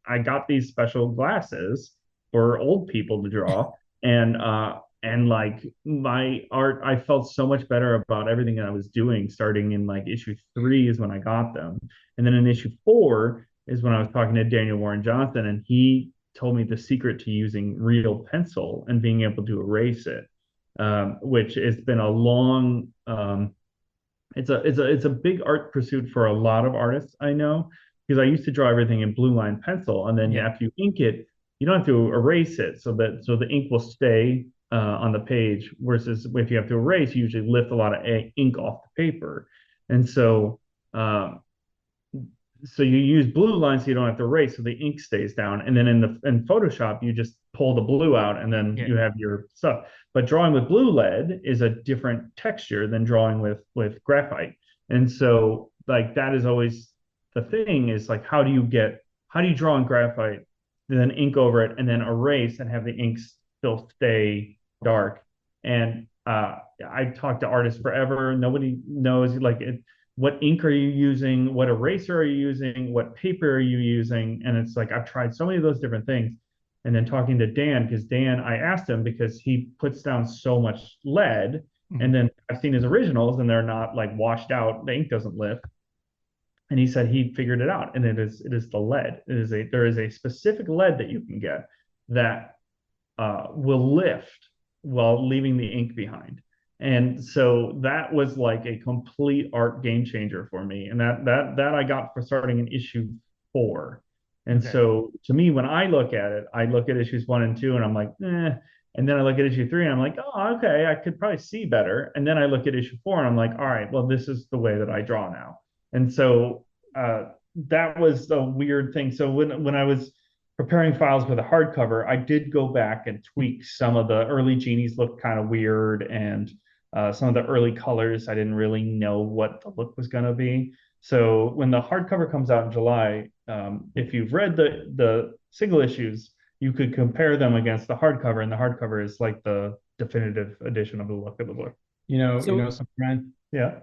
I got these special glasses for old people to draw, and like my art, I felt so much better about everything that I was doing. Starting in like issue 3 is when I got them, and then in issue 4 is when I was talking to Daniel Warren Johnson, and he told me the secret to using real pencil and being able to erase it. Which has been a long it's a big art pursuit for a lot of artists I know, because I used to draw everything in blue line pencil, and then after you ink it, you don't have to erase it, so the ink will stay on the page, versus if you have to erase, you usually lift a lot of ink off the paper. And so so you use blue lines so you don't have to erase, so the ink stays down. And then in Photoshop, you just pull the blue out, and then you have your stuff. But drawing with blue lead is a different texture than drawing with graphite. And so like that is always the thing, is like how do you draw in graphite, then ink over it, and then erase and have the ink still stay dark. And I talked to artists forever. Nobody knows like what ink are you using? What eraser are you using? What paper are you using? And it's like, I've tried so many of those different things. And then talking to Dan, because Dan, I asked him, because he puts down so much lead, and then I've seen his originals and they're not like washed out. The ink doesn't lift. And he said he figured it out, and it is the lead. There is a specific lead that you can get that will lift while leaving the ink behind. And so that was like a complete art game changer for me. And that I got for starting in issue 4. And so to me, when I look at it, I look at issues 1 and 2 and I'm like, eh. And then I look at issue 3 and I'm like, oh, okay, I could probably see better. And then I look at issue 4 and I'm like, all right, well, this is the way that I draw now. And so that was a weird thing. So when I was preparing files for the hardcover, I did go back and tweak some of the early genies. Looked kind of weird, and some of the early colors, I didn't really know what the look was going to be. So when the hardcover comes out in July, if you've read the single issues, you could compare them against the hardcover, and the hardcover is like the definitive edition of the look of the book. You know, something, Ryan? Yeah.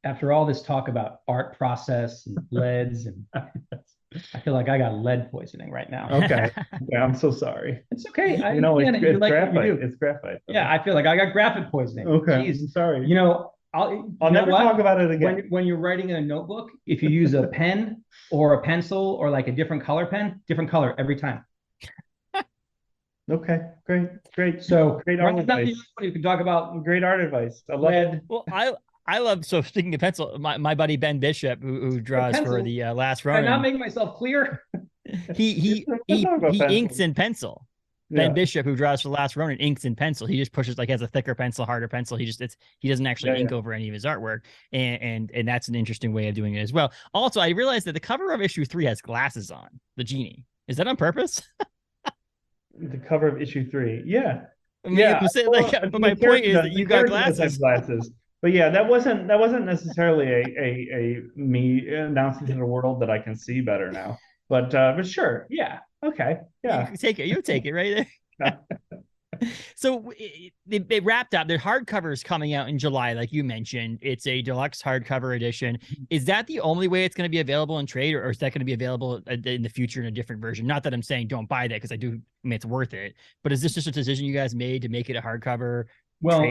After all this talk about art process and leads, and I feel like I got lead poisoning right now. Okay. Yeah, I'm so sorry. It's okay. It's graphite. It's graphite. Yeah, I feel like I got graphite poisoning. Okay. Jeez. I'm sorry. You know, I'll never talk about it again. When you're writing in a notebook, if you use a pen or a pencil or like a different color pen, different color every time. Okay, great. So great art advice. You can talk about great art advice. I love it. Well, I love, so speaking of pencil, my buddy Ben Bishop, who draws for the Last Ronin. Am I not making myself clear? He inks in pencil. Ben Bishop, who draws for The Last Ronin, inks in pencil. He just pushes, like, has a thicker pencil, harder pencil. He doesn't actually ink over any of his artwork, and that's an interesting way of doing it as well. Also, I realized that the cover of issue 3 has glasses on the genie. Is that on purpose? The cover of issue 3, yeah. I mean, but my point is that you got glasses. But yeah, that wasn't necessarily a me announcing to the world that I can see better now. But sure, yeah, okay, yeah. You take it right there. So they wrapped up. Their hardcover is coming out in July, like you mentioned. It's a deluxe hardcover edition. Is that the only way it's going to be available in trade, or is that going to be available in the future in a different version? Not that I'm saying don't buy that, because I mean, it's worth it. But is this just a decision you guys made to make it a hardcover? Well,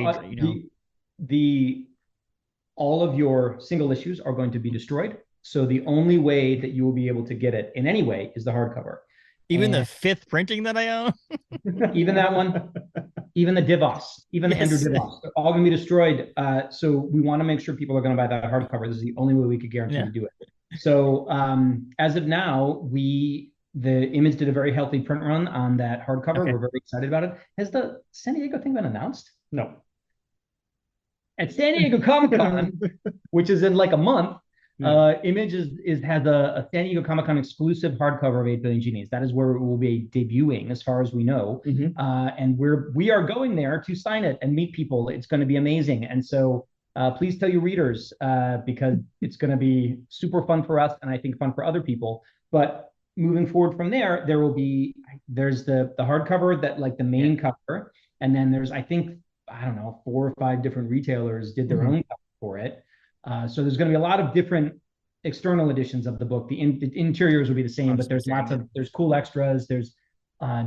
all of your single issues are going to be destroyed. So the only way that you will be able to get it in any way is the hardcover. Even the 5th printing that I own? Even that one, even the Divos, even the Ender Divos, they're all going to be destroyed. So we want to make sure people are going to buy that hardcover. This is the only way we could guarantee to do it. So as of now, the Image did a very healthy print run on that hardcover. Okay. We're very excited about it. Has the San Diego thing been announced? No. At San Diego Comic-Con, which is in like a month, Image has a San Diego Comic-Con exclusive hardcover of 8 Billion Genies. That is where it will be debuting, as far as we know. And we are going there to sign it and meet people. It's going to be amazing. And so please tell your readers, because it's going to be super fun for us, and I think fun for other people. But moving forward from there, there's the hardcover, that, like, the main cover, and then there's, I think, I don't know, 4 or 5 different retailers did their own cover for it. So there's going to be a lot of different external editions of the book. The interiors will be the same, but there's there's cool extras. There's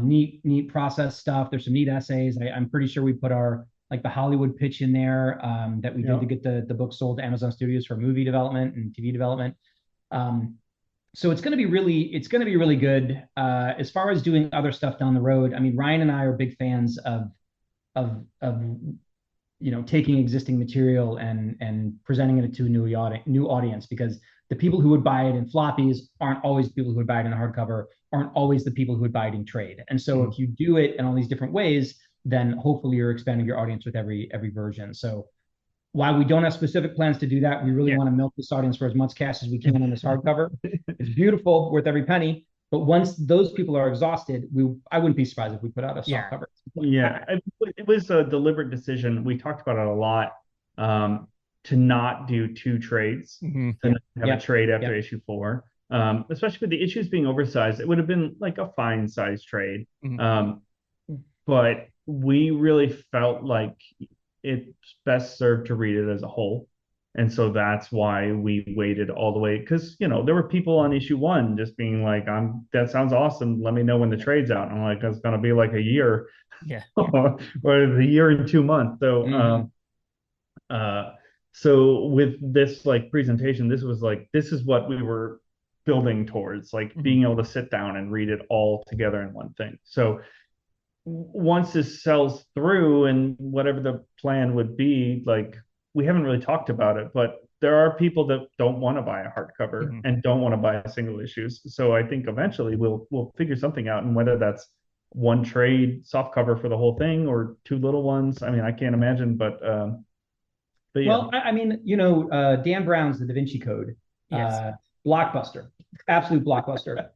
neat process stuff. There's some neat essays. I'm pretty sure we put the Hollywood pitch in there, that we did to get the book sold to Amazon Studios for movie development and TV development. So it's going to be really good. As far as doing other stuff down the road, I mean, Ryan and I are big fans of taking existing material and presenting it to a new audience, because the people who would buy it in floppies aren't always the people who would buy it in a hardcover, aren't always the people who would buy it in trade. And so if you do it in all these different ways, then hopefully you're expanding your audience with every version. So while we don't have specific plans to do that, we really want to milk this audience for as much cash as we can on this hardcover. It's beautiful, worth every penny. But once those people are exhausted, I wouldn't be surprised if we put out a soft cover. Yeah, it was a deliberate decision. We talked about it a lot, to not do 2 trades, to not have a trade after issue 4, especially with the issues being oversized. It would have been like a fine size trade, but we really felt like it's best served to read it as a whole. And so that's why we waited all the way, because, there were people on issue 1 just being like, that sounds awesome. Let me know when the trade's out. And I'm like, that's going to be like a year, or the year and 2 months. So, so with this presentation, this is what we were building towards, being able to sit down and read it all together in one thing. So once this sells through, and whatever the plan would be, we haven't really talked about it, but there are people that don't want to buy a hardcover and don't want to buy single issues. So I think eventually we'll figure something out, and whether that's 1 trade soft cover for the whole thing or 2 little ones, I mean, I can't imagine, but yeah. Well, I mean, Dan Brown's The Da Vinci Code, blockbuster, absolute blockbuster.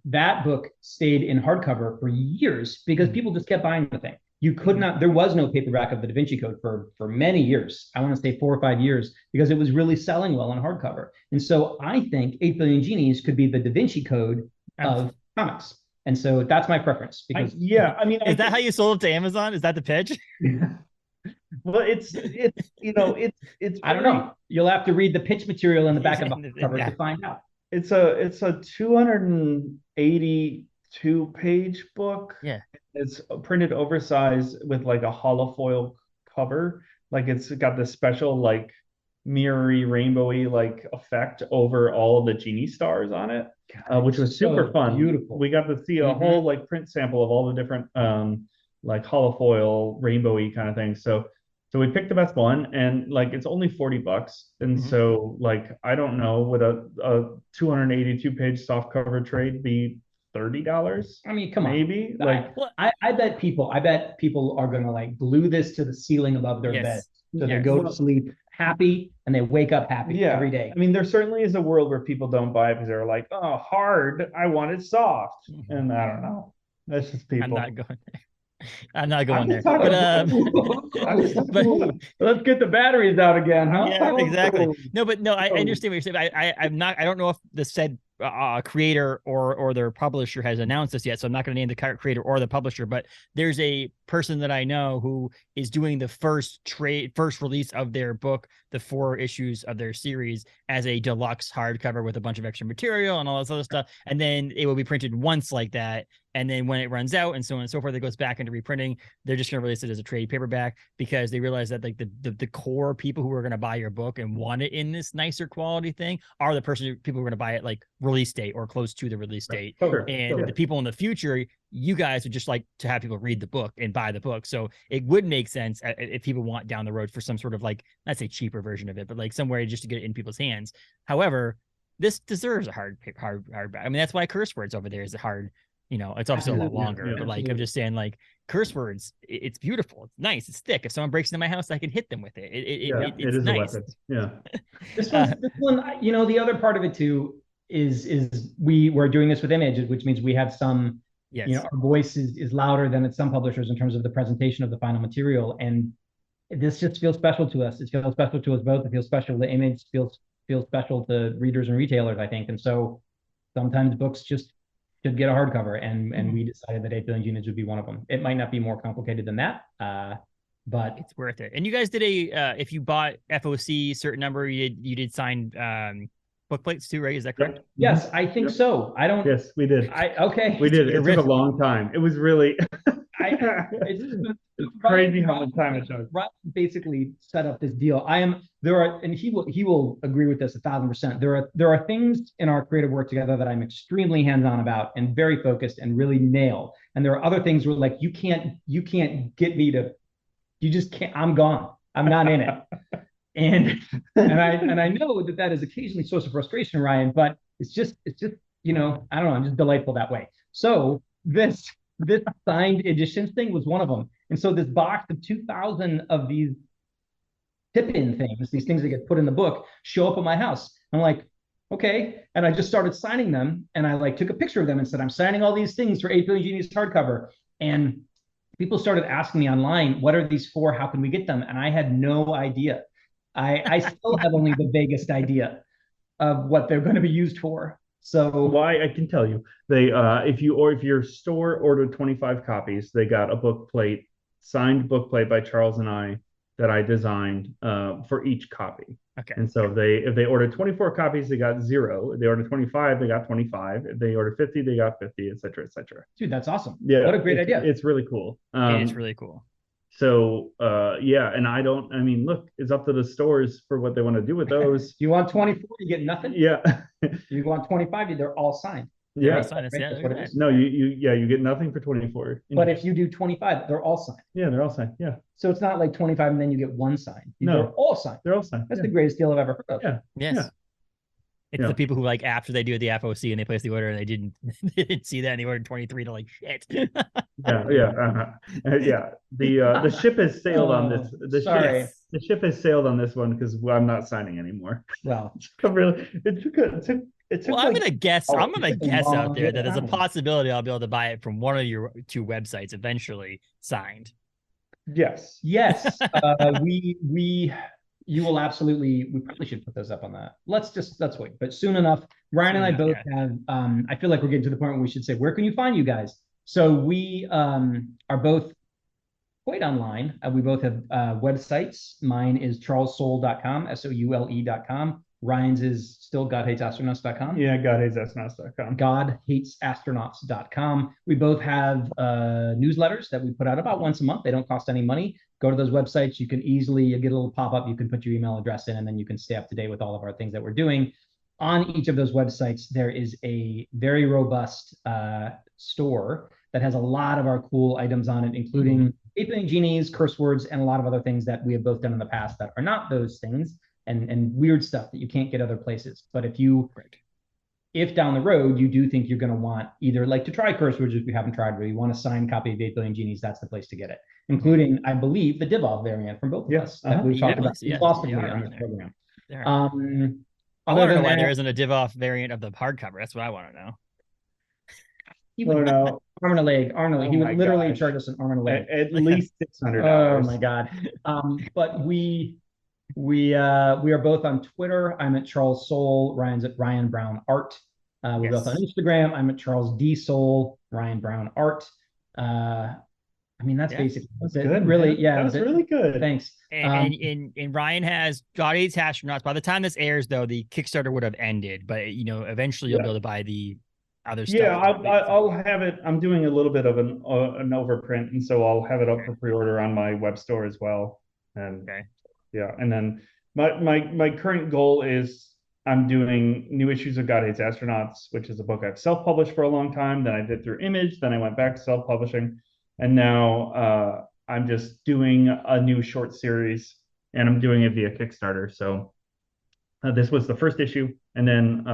That book stayed in hardcover for years because people just kept buying the thing. There was no paperback of the Da Vinci Code for many years. I want to say 4 or 5 years, because it was really selling well on hardcover. And so I think 8 Billion Genies could be the Da Vinci Code of comics. And so that's my preference. Because is that how you sold it to Amazon? Is that the pitch? Well, it's I don't know. You'll have to read the pitch material in the back of the cover to find out. It's a 282-page book. Yeah. It's printed oversized with a holofoil cover. It's got this special mirrory, rainbowy effect over all of the genie stars on it, which was super fun. Beautiful. We got to see a whole print sample of all the different holofoil rainbowy kind of things. So So we picked the best one, and like it's only $40. And so like I don't know, would a 282 page soft cover trade be $30? I mean, come on. Maybe like I bet people are gonna like glue this to the ceiling above their bed. So they go to sleep happy and they wake up happy every day. I mean, there certainly is a world where people don't buy it because they're like, oh, hard, I want it soft. And I don't know. That's just people. I'm not going there. But, let's get the batteries out again, huh? Yeah, exactly. I understand what you're saying. I don't know if the said creator or their publisher has announced this yet, so I'm not going to name the creator or the publisher, but there's a person that I know who is doing the first release of their book, the 4 issues of their series, as a deluxe hardcover with a bunch of extra material and all this other stuff, and then it will be printed once like that, and then when it runs out and so on and so forth, it goes back into reprinting. They're just going to release it as a trade paperback because they realize that like the core people who are going to buy your book and want it in this nicer quality thing are the people who are going to buy it like release date or close to the release date. The people in the future, you guys would just like to have people read the book and buy the book. So it would make sense if people want down the road for some sort of like, not say cheaper version of it, but like somewhere just to get it in people's hands. However, this deserves a hard. I mean, that's why curse words over there is a hard. It's obviously a lot longer, but like I'm just saying, like curse words, it's beautiful, it's nice, it's thick. If someone breaks into my house, I can hit them with it. It's is nice. A weapon. Yeah. This one, the other part of it too is we're doing this with images, which means we have some. Our voice is louder than at some publishers in terms of the presentation of the final material, and this just feels special to us. It feels special to us both. It feels special. The image feels special to readers and retailers, I think, and so sometimes books just should get a hardcover, and we decided that 8 Billion Genies would be one of them. It might not be more complicated than that, but it's worth it. And you guys did if you bought FOC certain number, you did sign book plates too, right? Is that correct? Yes, I think so. Yes, we did. We did. It took a long time. It was really it's crazy how much time it took. Ryan basically set up this deal. And he will agree with this 1,000%. There are things in our creative work together that I'm extremely hands-on about and very focused and really nail. And there are other things where like you can't get me to, you just can't. I'm gone. I'm not in it. And I know that is occasionally a source of frustration, Ryan, but it's just I don't know, I'm just delightful that way. So this signed editions thing was one of them. And so this box of 2,000 of these tip-in things, these things that get put in the book, show up at my house. I'm like, okay. And I just started signing them, and I like took a picture of them and said, I'm signing all these things for 8 Billion Genies hardcover. And people started asking me online, what are these for? How can we get them? And I had no idea. I still have only the vaguest idea of what they're going to be used for. So why I can tell you, they if your store ordered 25 copies, they got a book plate, signed book plate by Charles and I that I designed for each copy. Okay. And so if they ordered 24 copies, they got 0. If they ordered 25, they got 25. If they ordered 50, they got 50, et cetera, et cetera. Dude, that's awesome. Yeah. What a great idea. It's really cool. It's really cool. So and look, it's up to the stores for what they want to do with those. You want 24, you get nothing? Yeah. You want 25, they're all signed. Yeah. No, you get nothing for 24. But if you do 25, they're all signed. Yeah, they're all signed. Yeah. So it's not like 25 and then you get one signed. No. They're all signed. They're all signed. That's the greatest deal I've ever heard of. Yeah. Yes. Yeah. It's the people who like after they do the FOC and they place the order and they didn't see that and they ordered 23 to like shit. The ship has sailed on this. The ship has sailed on this one because I'm not signing anymore. Well, it took. Well, I'm gonna guess out there that there's a possibility I'll be able to buy it from one of your 2 websites eventually signed. Yes. You will absolutely. We probably should put those up on that. Let's wait. But soon enough, Ryan and I both have. I feel like we're getting to the point where we should say, where can you find you guys? So we are both quite online. We both have websites. Mine is charlessoule.com, soule.com. Ryan's is still godhatesastronauts.com. Yeah, godhatesastronauts.com. godhatesastronauts.com. We both have newsletters that we put out about once a month. They don't cost any money. Go to those websites. You can easily get a little pop-up. You can put your email address in, and then you can stay up to date with all of our things that we're doing. On each of those websites, there is a very robust store that has a lot of our cool items on it, including 8 Billion Genies, curse words, and a lot of other things that we have both done in the past that are not those things, and weird stuff that you can't get other places. But if down the road you do think you're going to want either like to try curse words if you haven't tried, or you want a signed copy of 8 Billion Genies, that's the place to get it, including, I believe, the Divoff variant from both of us that we've talked about exhaustively on this program. I want to know why there isn't a Divoff variant of the hardcover. That's what I want to know. He would arm and a leg. He would literally charge us an arm and a leg. At least $600. Oh my god! But we are both on Twitter. I'm at Charles Soule. Ryan's at Ryan Browne Art. We're both on Instagram. I'm at Charles D Soule. Ryan Browne Art. I mean, that's basically that's it. Good, really, man. yeah, that was really good. Thanks. And Ryan has God Hates Astronauts. By the time this airs, though, the Kickstarter would have ended. But eventually you'll be able to buy the other stuff. Yeah, I'll have it. I'm doing a little bit of an overprint, and so I'll have it up for pre-order on my web store as well. And and then my current goal is I'm doing new issues of God Hates Astronauts, which is a book I've self-published for a long time. Then I did through Image. Then I went back to self-publishing, and now I'm just doing a new short series, and I'm doing it via Kickstarter. So this was the first issue, and then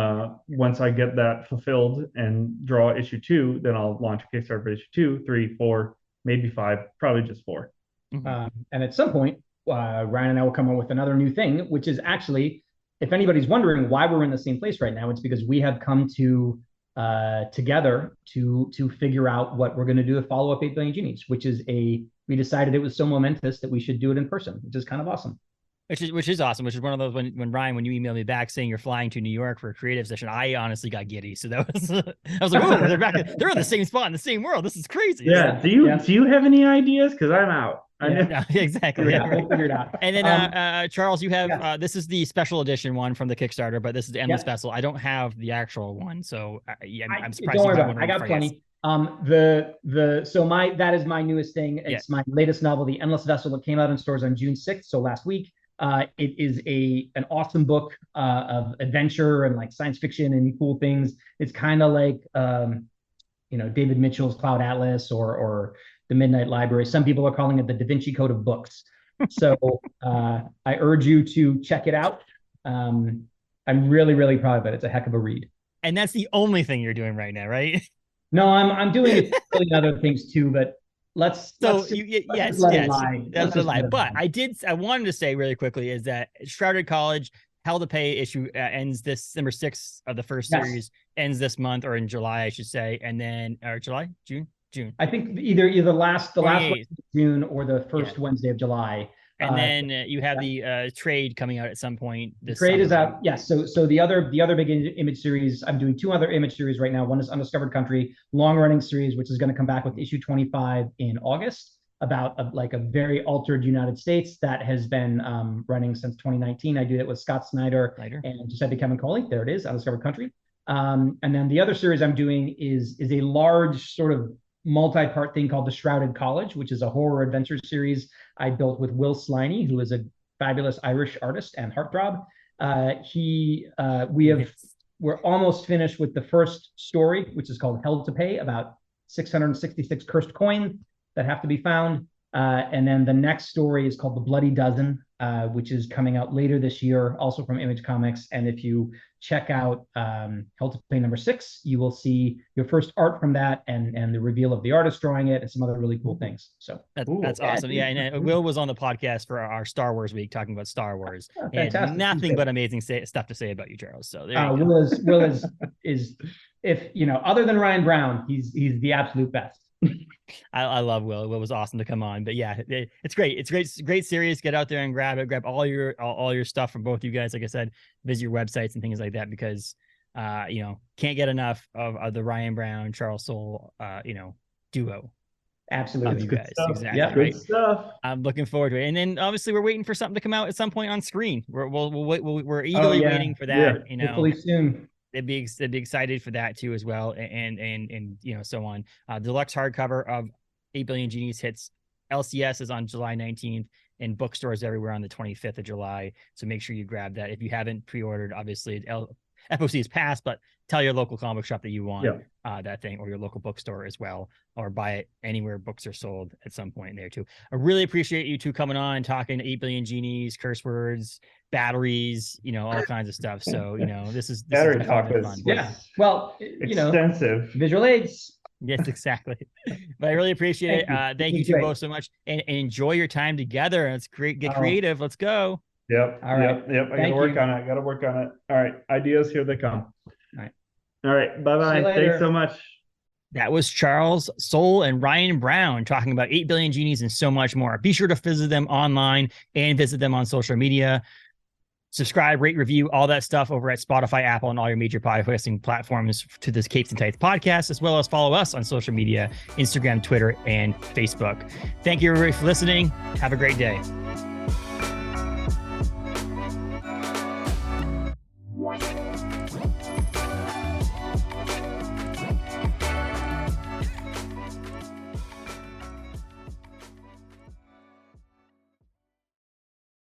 once I get that fulfilled and draw issue 2, then I'll launch a Kickstarter for issue 2, 3, 4, maybe 5, probably just 4. And at some point, Ryan and I will come up with another new thing, which is actually, if anybody's wondering why we're in the same place right now, it's because we have come to together to figure out what we're going to do to follow up 8 Billion Genies, which is we decided it was so momentous that we should do it in person, which is kind of awesome. Which is awesome. Which is one of those when Ryan, when you emailed me back saying you're flying to New York for a creative session, I honestly got giddy. So that was I was like, oh, they're back. They're in the same spot in the same world. This is crazy. Yeah. Do you have any ideas? Because I'm out. Exactly. We'll figure it out. And then Charles, you have this is the special edition one from the Kickstarter, but this is the Endless Vessel. I don't have the actual one, so I'm surprised. Don't worry about it. I got plenty. That is my newest thing. It's my latest novel, The Endless Vessel, that came out in stores on June 6th, so last week. It is an awesome book of adventure and like science fiction and cool things. It's kind of like David Mitchell's Cloud Atlas or The Midnight Library. Some people are calling it the Da Vinci Code of books. So I urge you to check it out. I'm really, really proud of it. It's a heck of a read. And that's the only thing you're doing right now, right? No, I'm doing a million other things too, but let's That's a lie. But I wanted to say really quickly is that Shrouded College Hell to Pay issue ends this December 6th of the first series, ends this month, or in July, I should say, and then June. I think either the last Wednesday of June or the first Wednesday of July. And then you have the trade coming out at some point. The trade is out. Yes. So the other big image series, I'm doing 2 other image series right now. One is Undiscovered Country, long running series, which is going to come back with issue 25 in August, about a very altered United States that has been running since 2019. I do that with Scott Snyder and Giuseppe Camuncoli. There it is, Undiscovered Country. And then the other series I'm doing is a large sort of multi-part thing called The Shrouded College, which is a horror adventure series I built with Will Sliney, who is a fabulous Irish artist and heartthrob. We're almost finished with the first story, which is called Hell to Pay, about 666 cursed coins that have to be found. And then the next story is called The Bloody Dozen, which is coming out later this year, also from Image Comics. And if you check out Hell to Pay number 6, you will see your first art from that and the reveal of the artist drawing it and some other really cool things. So that's awesome. Yeah, and Will was on the podcast for our Star Wars week talking about Star Wars. And nothing but amazing stuff to say about you, Charles. So there you go. Will is if other than Ryan Browne, he's the absolute best. I love Will. Will was awesome to come on. But yeah, it's great. It's great series. Get out there and grab it. Grab all your stuff from both you guys. Like I said, visit your websites and things like that, because can't get enough of the Ryan Browne, Charles Soule duo. Absolutely. You guys. Exactly. Yeah, good stuff. I'm looking forward to it. And then obviously we're waiting for something to come out at some point on screen. We're eagerly waiting for that. Hopefully soon. They'd be excited for that too as well, and so on. Deluxe hardcover of 8 Billion Genies hits LCS is on July 19th, and bookstores everywhere on the 25th of July. So make sure you grab that if you haven't pre-ordered. Obviously, FOC is passed, but tell your local comic book shop that you want Yeah. that thing, or your local bookstore as well, or buy it anywhere books are sold at some point there too. I really appreciate you two coming on and talking 8 billion genies, curse words, batteries, you know, all kinds of stuff. So, you know, this is Battery talk fun. was Yeah. Well, you know, extensive. visual aids. Yes, exactly. But I really appreciate it. Thank you two both so much, and enjoy your time together. Let's get creative. Let's go. Yep. All right. Yep. I gotta work on it. Gotta work on it. All right. Ideas, here they come. All right. Bye-bye. Thanks so much. That was Charles Soule and Ryan Browne talking about 8 billion genies and so much more. Be sure to visit them online and visit them on social media. Subscribe, rate, review, all that stuff over at Spotify, Apple, and all your major podcasting platforms to this Capes and Tights podcast, as well as follow us on social media, Instagram, Twitter, and Facebook. Thank you, everybody, for listening. Have a great day.